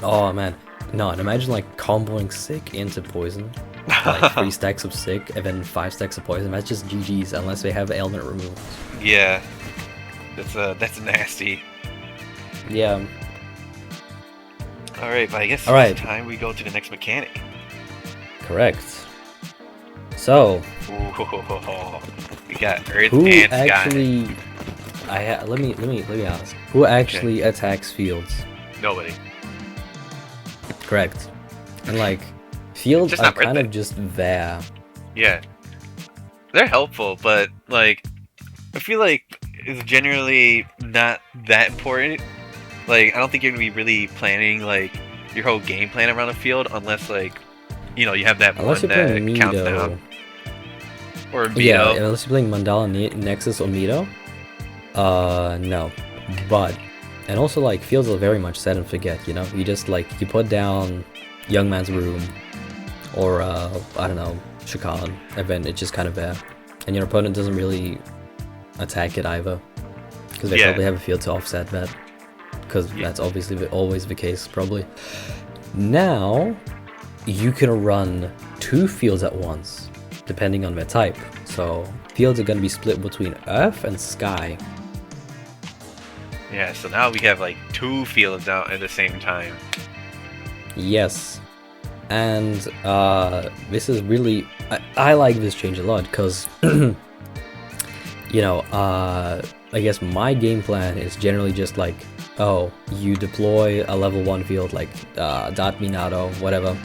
Oh man, no, and imagine like comboing sick into poison, like 3 stacks of sick and then 5 stacks of poison. That's just GG's unless they have ailment removal. Yeah, that's nasty. Yeah. All right, but I guess All right. it's time we go to the next mechanic. Correct. So, Ooh, we got Earth who and Sky. actually? Let me ask. Who actually attacks fields? Nobody. Correct. And like, fields Just are not worth kind it. of just there. Yeah, they're helpful, but like, I feel like it's generally not that important. Like, I don't think you're gonna be really planning like your whole game plan around a field unless like, you know, you have that Unless one you're that playing counts Mido. down. Or Yeah, Mido. unless you're playing Mandala Nexus or Mido. No. But, and also like fields are very much set and forget, you know? You just like, you put down Young Man's Room or, I don't know, Shakan, and then it's just kind of there. And your opponent doesn't really attack it either. Because they Yeah. probably have a field to offset that. Because that's obviously always the case, probably. Now, you can run 2 fields at once, depending on their type. So, fields are going to be split between Earth and Sky. Yeah, so now we have like 2 fields out at the same time. Yes. And this is really... I like this change a lot, because... you know, I guess my game plan is generally just like, oh, you deploy a level 1 field like Dot Minato, whatever,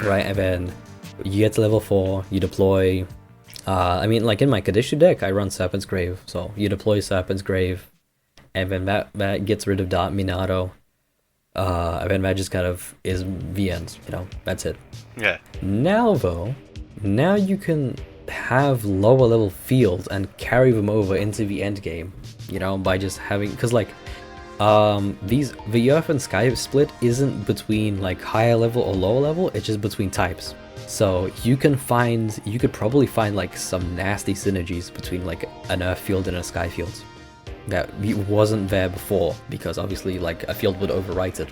right? And then you get to level 4, you deploy, I mean, like in my Kadishu deck, I run Serpent's Grave, so you deploy Serpent's Grave, and then that gets rid of Dot Minato, and then that just kind of is the end, you know, that's it. Yeah. Now though, now you can have lower level fields and carry them over into the end game, you know, by just having, because like the Earth and Sky split isn't between like higher level or lower level, it's just between types. So you could probably find like some nasty synergies between like an Earth field and a Sky field that wasn't there before, because obviously like a field would overwrite it.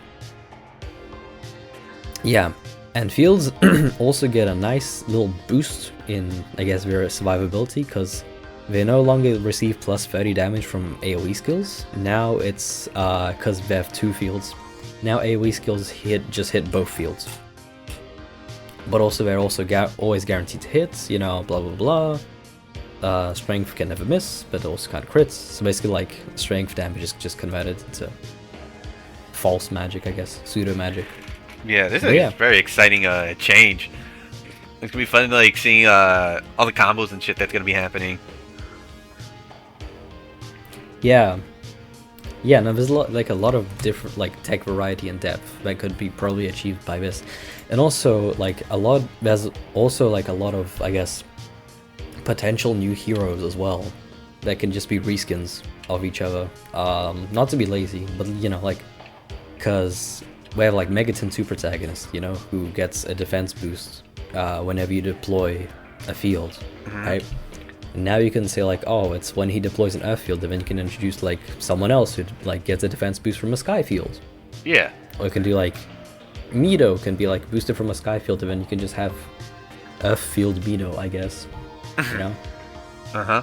Yeah. And fields also get a nice little boost in, I guess, their survivability, because they no longer receive plus 30 damage from AoE skills. Now it's, because they have 2 fields, now AoE skills just hit both fields. But also they're also always guaranteed to hit, you know, blah blah blah. Strength can never miss, but also kind of crits. So basically like strength damage is just converted into false magic, I guess, pseudo magic. Yeah, this is But yeah. a very exciting change. It's gonna be fun, like seeing all the combos and shit that's gonna be happening. Yeah, no, there's a lot of different like tech variety and depth that could be probably achieved by this, and also there's also like a lot of, I guess, potential new heroes as well that can just be reskins of each other. Not to be lazy, but you know, like, because we have like Megaton 2 protagonist, you know, who gets a defense boost whenever you deploy a field, right? And now you can say like, oh, it's when he deploys an Earth field, and then you can introduce like someone else who like gets a defense boost from a Sky field. Yeah. Or you can do like Mido can be like boosted from a Sky field, and then you can just have Earth field Mido, I guess. You know? Uh-huh.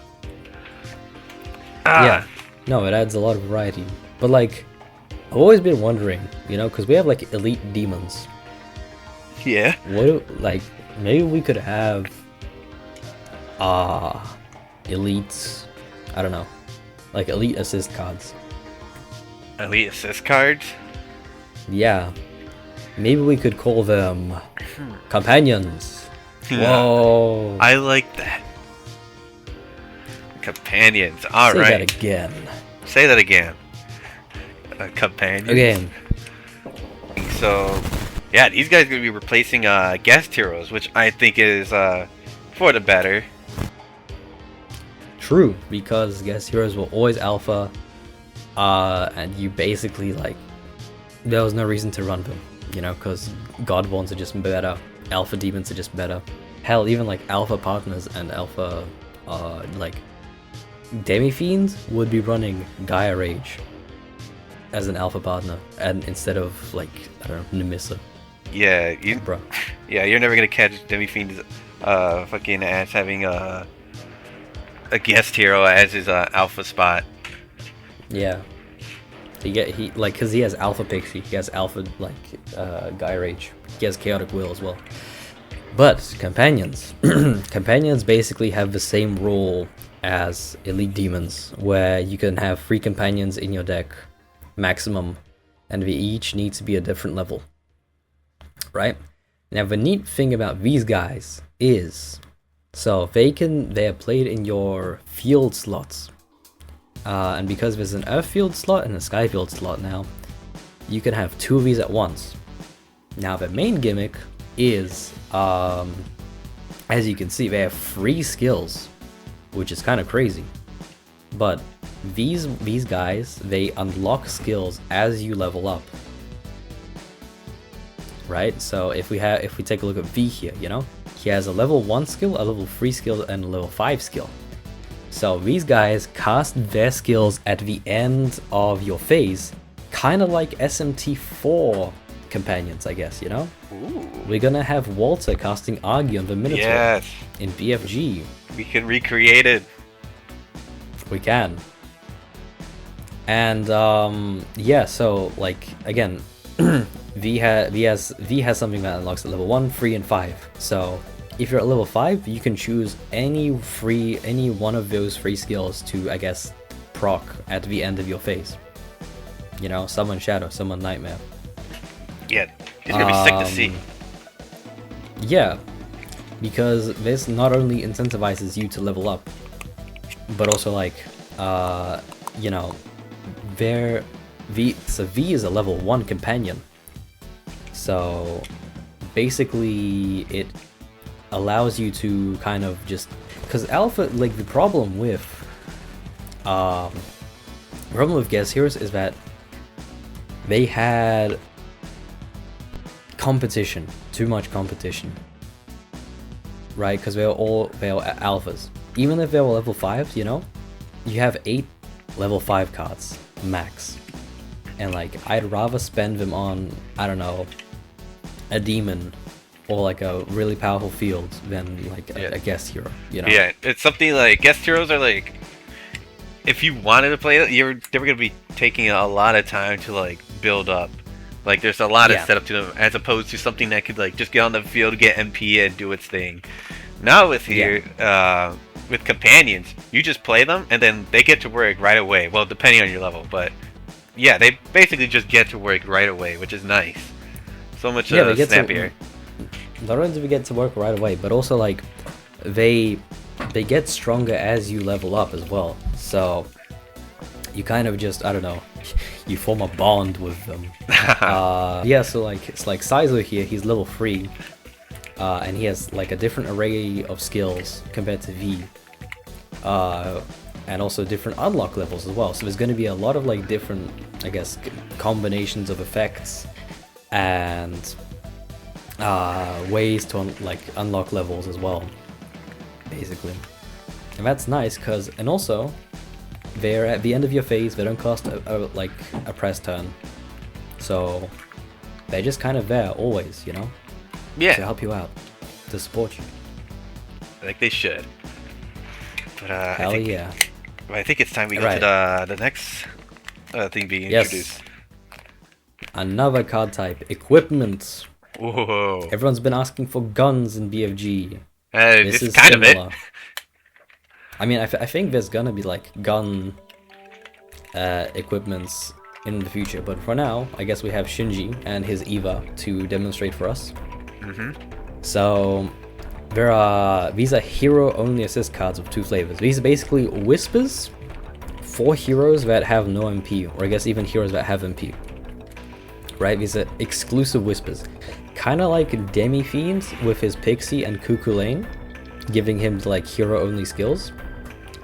Yeah. No, it adds a lot of variety. But like, I've always been wondering, you know, because we have like elite demons. Yeah. Like, maybe we could have elite, I don't know, like elite assist cards. Elite assist cards? Yeah. Maybe we could call them companions. Whoa. I like that. Companions. All Say right. that again. Say that again. Companions. Again. So, yeah, these guys are gonna be replacing guest heroes, which I think is for the better. True, because guest heroes were always alpha, and you basically like there was no reason to run them, you know, because Godborns are just better, alpha demons are just better. Hell, even like alpha partners and alpha like demi-fiends would be running Gaia Rage as an alpha partner, and instead of like I don't know, Nemissa. Yeah, Bro. Yeah, you're never gonna catch Demi-Fiend's fucking ass having a guest hero as his alpha spot. Yeah. He like because he has alpha pixie, he has alpha like Gaia Rage, he has chaotic will as well. But companions, companions basically have the same role as elite demons, where you can have 3 companions in your deck, maximum, and they each need to be a different level. Right? Now the neat thing about these guys is, so they are played in your field slots. And because there's an earth field slot and a sky field slot now, you can have 2 of these at once. Now the main gimmick is, as you can see, they have 3 skills, which is kind of crazy. But these guys, they unlock skills as you level up. Right? So if we take a look at V here, you know, he has a level 1 skill, a level 3 skill, and a level 5 skill. So these guys cast their skills at the end of your phase, kind of like SMT4 companions, I guess, you know? Ooh. We're gonna have Walter casting Argy the Minotaur Yes, in BFG. we can recreate it. We can. And yeah, so like again, V has something that unlocks at level 1, 3, and 5. So if you're at level 5, you can choose any one of those 3 skills to, I guess, proc at the end of your phase. You know, summon Shadow, summon Nightmare. Yeah, it's gonna be sick to see. Yeah, because this not only incentivizes you to level up, but also like, you know, V is a level 1 companion. So basically it allows you to kind of just, because alpha, like the problem with guest heroes is that they had competition, too much competition, right? Because they were alphas. Even if they were level 5s, you know, you have 8 level 5 cards max, and like I'd rather spend them on, I don't know, a demon or like a really powerful field than like a guest hero, you know? Yeah, it's something like guest heroes are like, if you wanted to play it, they were gonna be taking a lot of time to like build up. Like there's a lot of setup to them, as opposed to something that could like just get on the field, get MP, and do its thing. Now with with companions, you just play them and then they get to work right away. Well, depending on your level, but yeah, they basically just get to work right away, which is nice. So much snappier. Not only do we get to work right away, but also like they get stronger as you level up as well. So you kind of just, I don't know, you form a bond with them. Yeah, so like it's like Sizo here, he's level 3. And he has like a different array of skills compared to V. And also different unlock levels as well. So there's going to be a lot of like different, I guess, combinations of effects and ways to unlock levels as well, basically. And that's nice because, and also, they're at the end of your phase, they don't cost a press turn. So they're just kind of there always, you know? Yeah. To help you out, to support you. Like they should. But Hell yeah. I think it's time we go to the next thing being introduced. Another card type, equipment. Whoa. Everyone's been asking for guns in BFG. This is kind similar. Of it. I mean, I think there's gonna be like gun equipments in the future, but for now, I guess we have Shinji and his Eva to demonstrate for us. Mm-hmm. So, these are hero only assist cards with 2 flavors. These are basically whispers for heroes that have no MP, or I guess even heroes that have MP. Right? These are exclusive whispers. Kind of like Demi Fiend with his Pixie and Cuckoo Lane, giving him like hero only skills.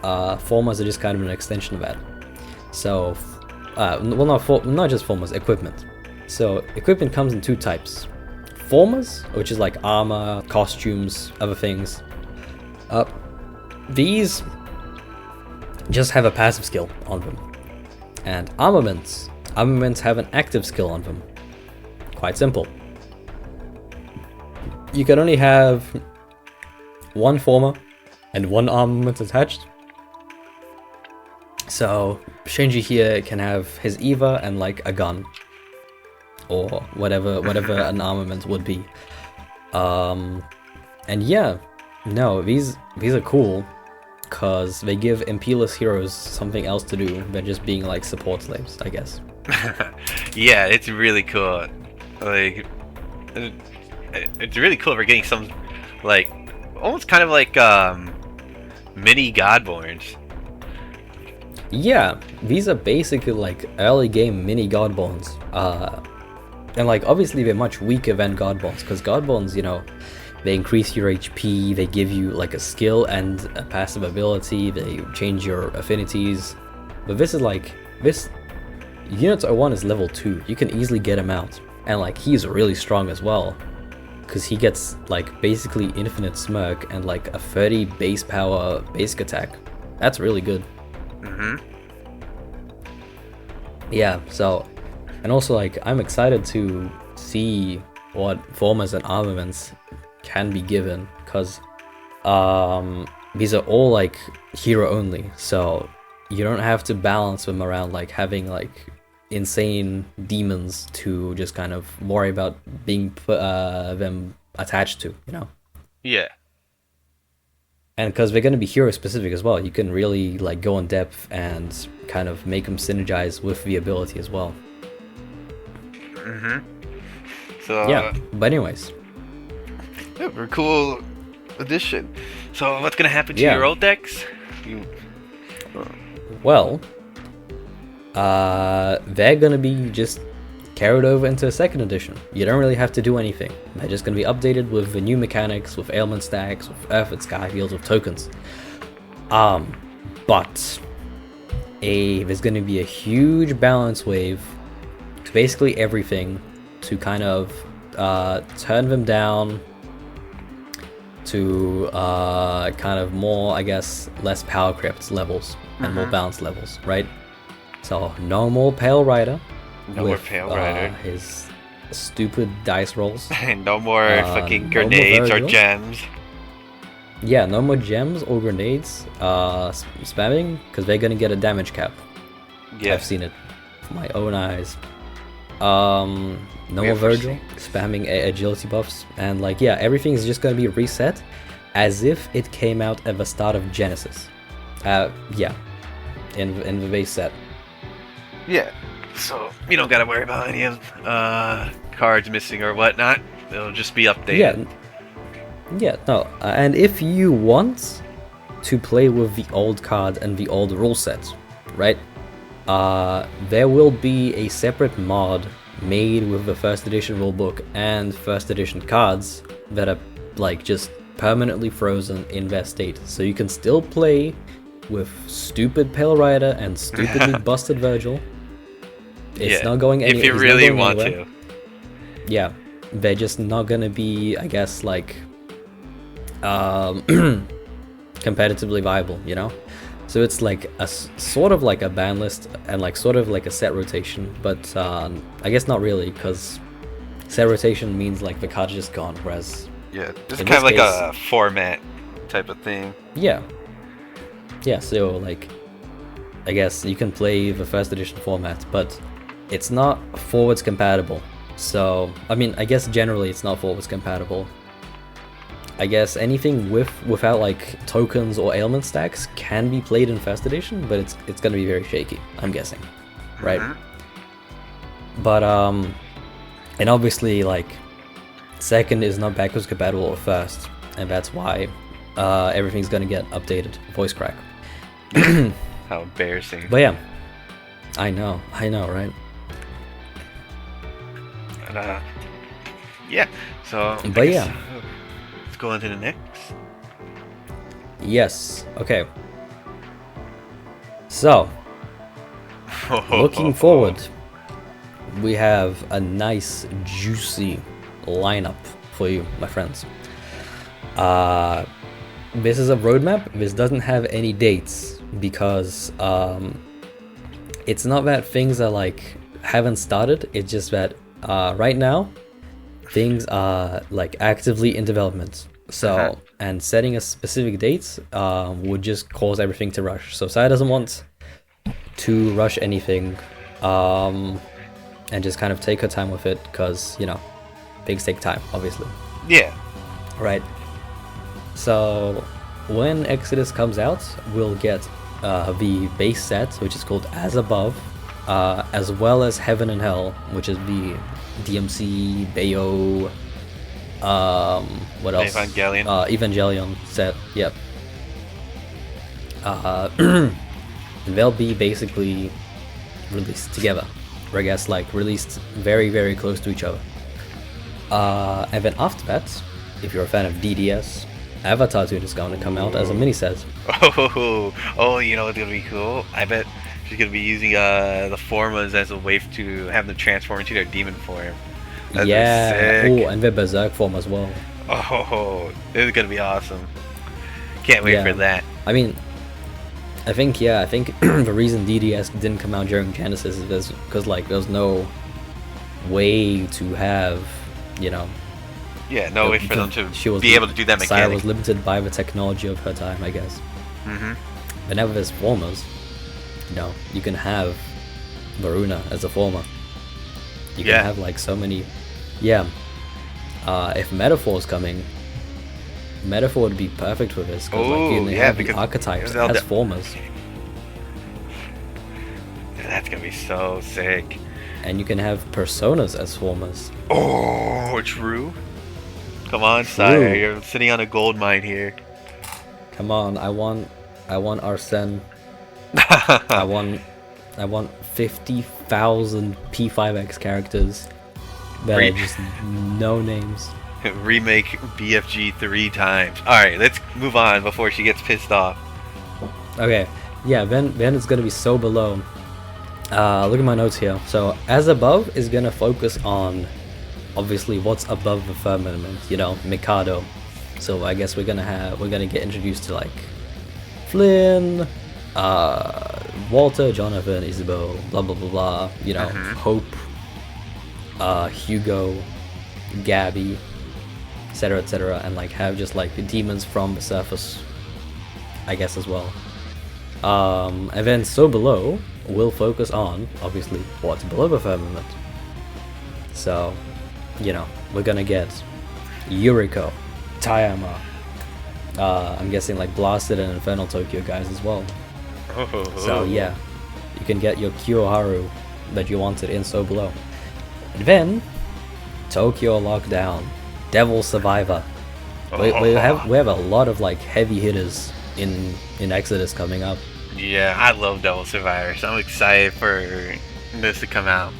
Formers are just kind of an extension of that. So, not just formers, equipment. So equipment comes in 2 types. Formers, which is like armor, costumes, other things. These just have a passive skill on them. And armaments have an active skill on them. Quite simple. You can only have 1 former and 1 armament attached. So Shinji here can have his Eva and like a gun. Or whatever an armament would be. And yeah, no, these are cool. Because they give MP-less heroes something else to do than just being like support slaves, I guess. Yeah, it's really cool. Like, it's really cool. We're getting some, like, almost kind of like mini Godborns. Yeah, these are basically like early game mini Godborns. And like obviously they're much weaker than Godborns, because Godborns, you know, they increase your HP, they give you like a skill and a passive ability, they change your affinities. But this is like, this Unit 01 is level 2, you can easily get him out. And like he's really strong as well, because he gets like basically infinite smirk and like a 30 base power basic attack. That's really good. Yeah, so, and also like I'm excited to see what formers and armaments can be given, because these are all like hero only, so you don't have to balance them around like having like insane demons to just kind of worry about being them attached to, you know. Yeah. And because they're going to be hero specific as well, you can really like go in depth and kind of make them synergize with the ability as well. So yeah, but anyways, yeah, very cool addition. So what's gonna happen to Yeah. your old decks? well, they're gonna be just carried over into a 2nd edition. You don't really have to do anything. They're just gonna be updated with the new mechanics, with ailment stacks, with Earth and Sky Fields, with tokens. But there's gonna be a huge balance wave to basically everything to kind of turn them down to kind of more, I guess, less power crept levels and more balanced levels, right? So no more Pale Rider. No more Pale Rider. His stupid dice rolls. No more fucking no more grenades or Virgil. gems. Yeah, no more gems or grenades spamming, because they're gonna get a damage cap. Yeah. I've seen it with my own eyes. No more Virgil spamming agility buffs, and like yeah, everything is just gonna be reset as if it came out at the start of Genesis. Yeah, in the base set. Yeah. So you don't gotta worry about any of cards missing or whatnot. It'll just be updated. Yeah, no. And if you want to play with the old card and the old rule set, right? There will be a separate mod made with the 1st edition rulebook and 1st edition cards that are like just permanently frozen in their state. So you can still play with stupid Pale Rider and stupidly busted Virgil. It's not going anywhere. If you really want to. Yeah, they're just not gonna be, I guess, like competitively viable, you know? So it's like a sort of like a ban list and like sort of like a set rotation, but I guess not really, because set rotation means like the card's just gone, whereas Yeah, it's in kind of this like case- a format type of thing. yeah, so like I guess you can play the 1st edition format, but it's not forwards compatible. So I mean, I guess generally it's not forwards compatible. I guess anything without like tokens or ailment stacks can be played in 1st edition, but it's gonna be very shaky, I'm guessing, right? But and obviously like 2nd is not backwards compatible with 1st, and that's why everything's gonna get updated. Voice crack. How embarrassing. But yeah, I know, right? And, yeah. So. I But guess, yeah. let's go on to the next. Yes. Okay. So, looking forward, we have a nice, juicy lineup for you, my friends. This is a roadmap. This doesn't have any dates because it's not that things are like haven't started. It's just that right now things are like actively in development. So and setting a specific dates would just cause everything to rush. So Sai doesn't want to rush anything and just kind of take her time with it because, you know, things take time, obviously. Yeah. Right. So when Exodus comes out, we'll get the base set, which is called As Above, as well as Heaven and Hell, which is the DMC, Bayo, what else? Evangelion. Evangelion set, yep. They'll be basically released together, or I guess like released very, very close to each other. And then after that, if you're a fan of DDS, Avatar Tune is going to come out as a mini set. Oh, you know what's gonna be cool? I bet she's gonna be using the formas as a way to have them transform into their demon form. That'd be sick. Oh, and their Berserk form as well. Oh, this is gonna be awesome. Can't wait for that. I mean, I think the reason DDS didn't come out during Genesis is because like there's no way to have, you know. Yeah, no way for them to be able to do that mechanic. Saya was limited by the technology of her time, I guess. But now with his formers, you know, you can have Varuna as a former. You can have like so many. Yeah. If Metaphor's coming, Metaphor would be perfect for this because like you can have the archetypes as formers. That's gonna be so sick. And you can have personas as formers. Oh, true. Come on, Sire, you're sitting on a gold mine here. Come on, I want Arsene. I want 50,000 P5X characters that are just no names. Remake BFG 3 times. Alright, let's move on before she gets pissed off. Okay, yeah, then it's gonna be so below. Look at my notes here. So As Above is gonna focus on obviously what's above the firmament, you know, Mikado. So I guess we're gonna get introduced to like Flynn, Walter, Jonathan, Isabeau, blah blah blah blah, you know, Hope, Hugo, Gabby, etc., and like have just like the demons from the surface, I guess, as well. And then So Below will focus on obviously what's below the firmament. So, you know, we're gonna get Yuriko, Tayama, I'm guessing like Blasted and Infernal Tokyo guys as well. So yeah, you can get your Kiyoharu that you wanted in So Below. And then Tokyo Lockdown, Devil Survivor. We have a lot of like heavy hitters in Exodus coming up. Yeah, I love Devil Survivor, so I'm excited for this to come out.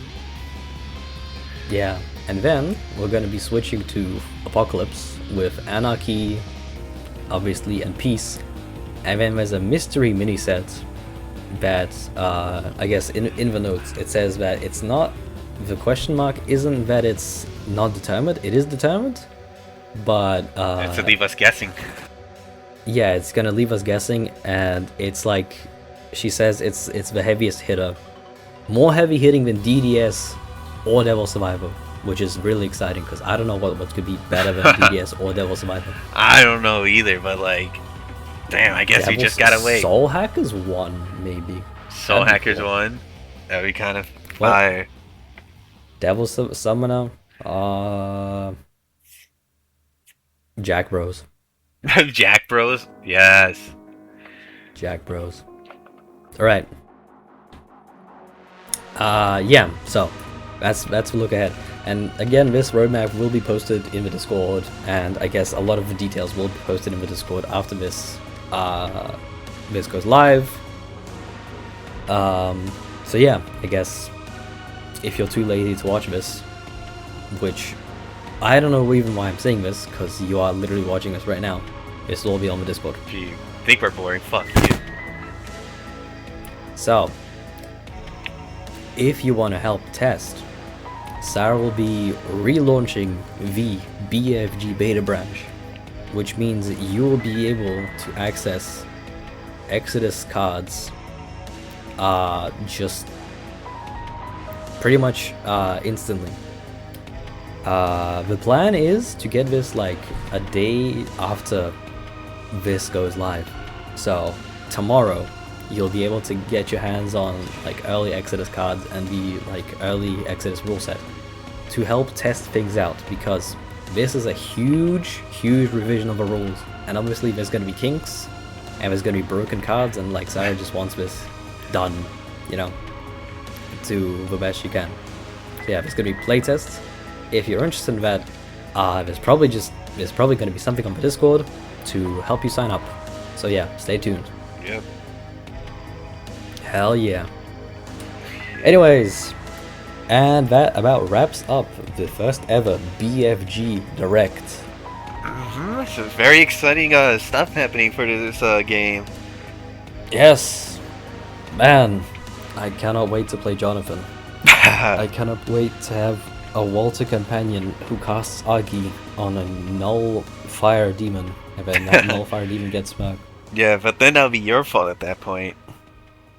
Yeah, and then we're gonna be switching to Apocalypse with Anarchy, obviously, and Peace. And then there's a mystery mini set that I guess in the notes it says that it's not, the question mark isn't that it's not determined, it is determined, but it's to leave us guessing. Yeah, it's gonna leave us guessing, and it's like she says it's the heaviest hitter, more heavy hitting than DDS or Devil Survivor, which is really exciting because I don't know what could be better than DDS or Devil Survivor. I don't know either, but like, damn, I guess we just gotta wait. Soul Hackers 1, maybe. Soul Hackers 1? That'd be kind of fire. Devil Summoner? Jack Bros. Jack Bros? Yes. Jack Bros. Alright. Yeah, so that's a look ahead. And again, this roadmap will be posted in the Discord, and I guess a lot of the details will be posted in the Discord after this this goes live. So yeah, I guess if you're too lazy to watch this, which I don't know even why I'm saying this, because you are literally watching this right now, this will all be on the Discord. If you think we're boring, fuck you. So, if you want to help test, Sarah will be relaunching the BFG beta branch, which means you will be able to access Exodus cards just pretty much instantly. The plan is to get this like a day after this goes live. So tomorrow you'll be able to get your hands on like early Exodus cards and the like early Exodus rule set to help test things out, because this is a huge revision of the rules, and obviously there's going to be kinks and there's going to be broken cards, and like Sarah just wants this done, you know, to the best she can. So yeah, there's going to be playtests. If you're interested in that, there's probably going to be something on the Discord to help you sign up. So yeah, stay tuned. Yep. Hell yeah. Anyways, and that about wraps up the first ever BFG Direct. Some very exciting stuff happening for this game. Yes, man, I cannot wait to play Jonathan. I cannot wait to have a Walter companion who casts Agi on a null fire demon, and then that null fire demon gets smacked. Yeah, but then that'll be your fault at that point.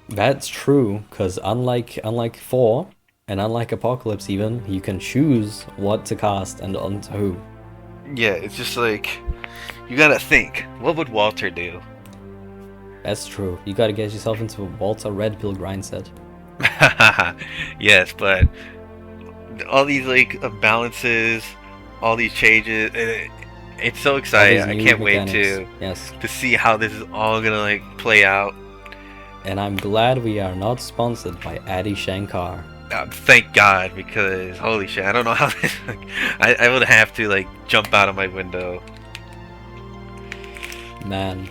That's true, because unlike 4 and unlike Apocalypse even, you can choose what to cast and onto who. Yeah, it's just like, you gotta think, what would Walter do? That's true. You gotta get yourself into a Walter Red Pill grind set. Yes, but all these like balances, all these changes, it's so exciting. I can't wait to see how this is all gonna like play out. And I'm glad we are not sponsored by Adi Shankar. Thank God, because holy shit, I don't know how this. Like, I would have to like jump out of my window. Man,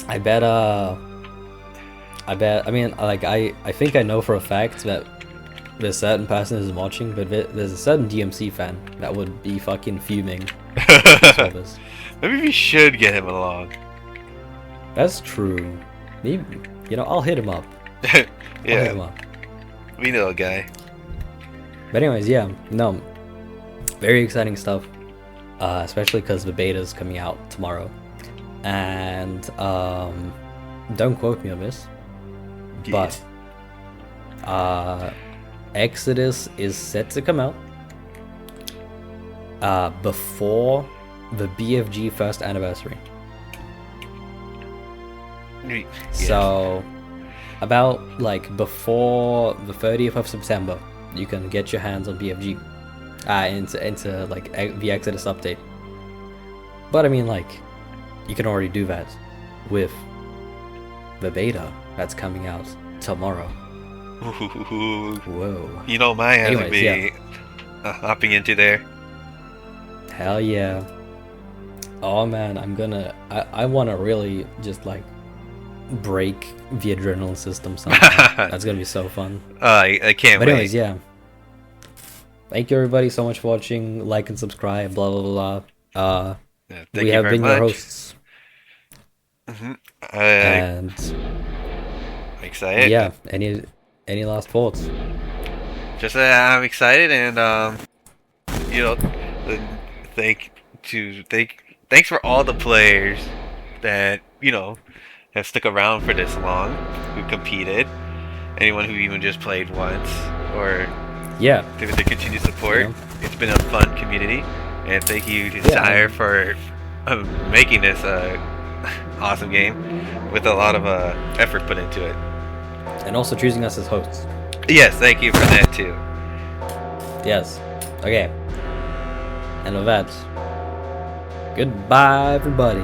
I mean, like I think I know for a fact that there's certain person who's watching, but there's a certain DMC fan that would be fucking fuming. Maybe we should get him along. That's true. Maybe, you know, I'll hit him up. Yeah. I'll hit him up. We know a guy. But anyways, yeah, no, very exciting stuff, especially because the beta's coming out tomorrow, and don't quote me on this, but Exodus is set to come out before the BFG first anniversary. Yeah. So about like before the 30th of September, you can get your hands on BFG into like the Exodus update. But I mean, like, you can already do that with the beta that's coming out tomorrow. Ooh. Whoa. You know my hands would be yeah. Hopping into there. Hell yeah. Oh man, I want to really just like break the adrenaline system sometime. That's gonna be so fun. I can't wait. But anyways, yeah. Thank you everybody so much for watching. Like and subscribe, blah blah blah. We have been your hosts. And I'm excited. Yeah, any last thoughts? Just I'm excited, and you know, thanks for all the players that, you know, have stuck around for this long, who competed, anyone who even just played once, or with the continued support. Yeah. It's been a fun community, and thank you to Sire for making this awesome game with a lot of effort put into it, and also choosing us as hosts. Yes, thank you for that too. Yes. Okay. And with that, goodbye everybody.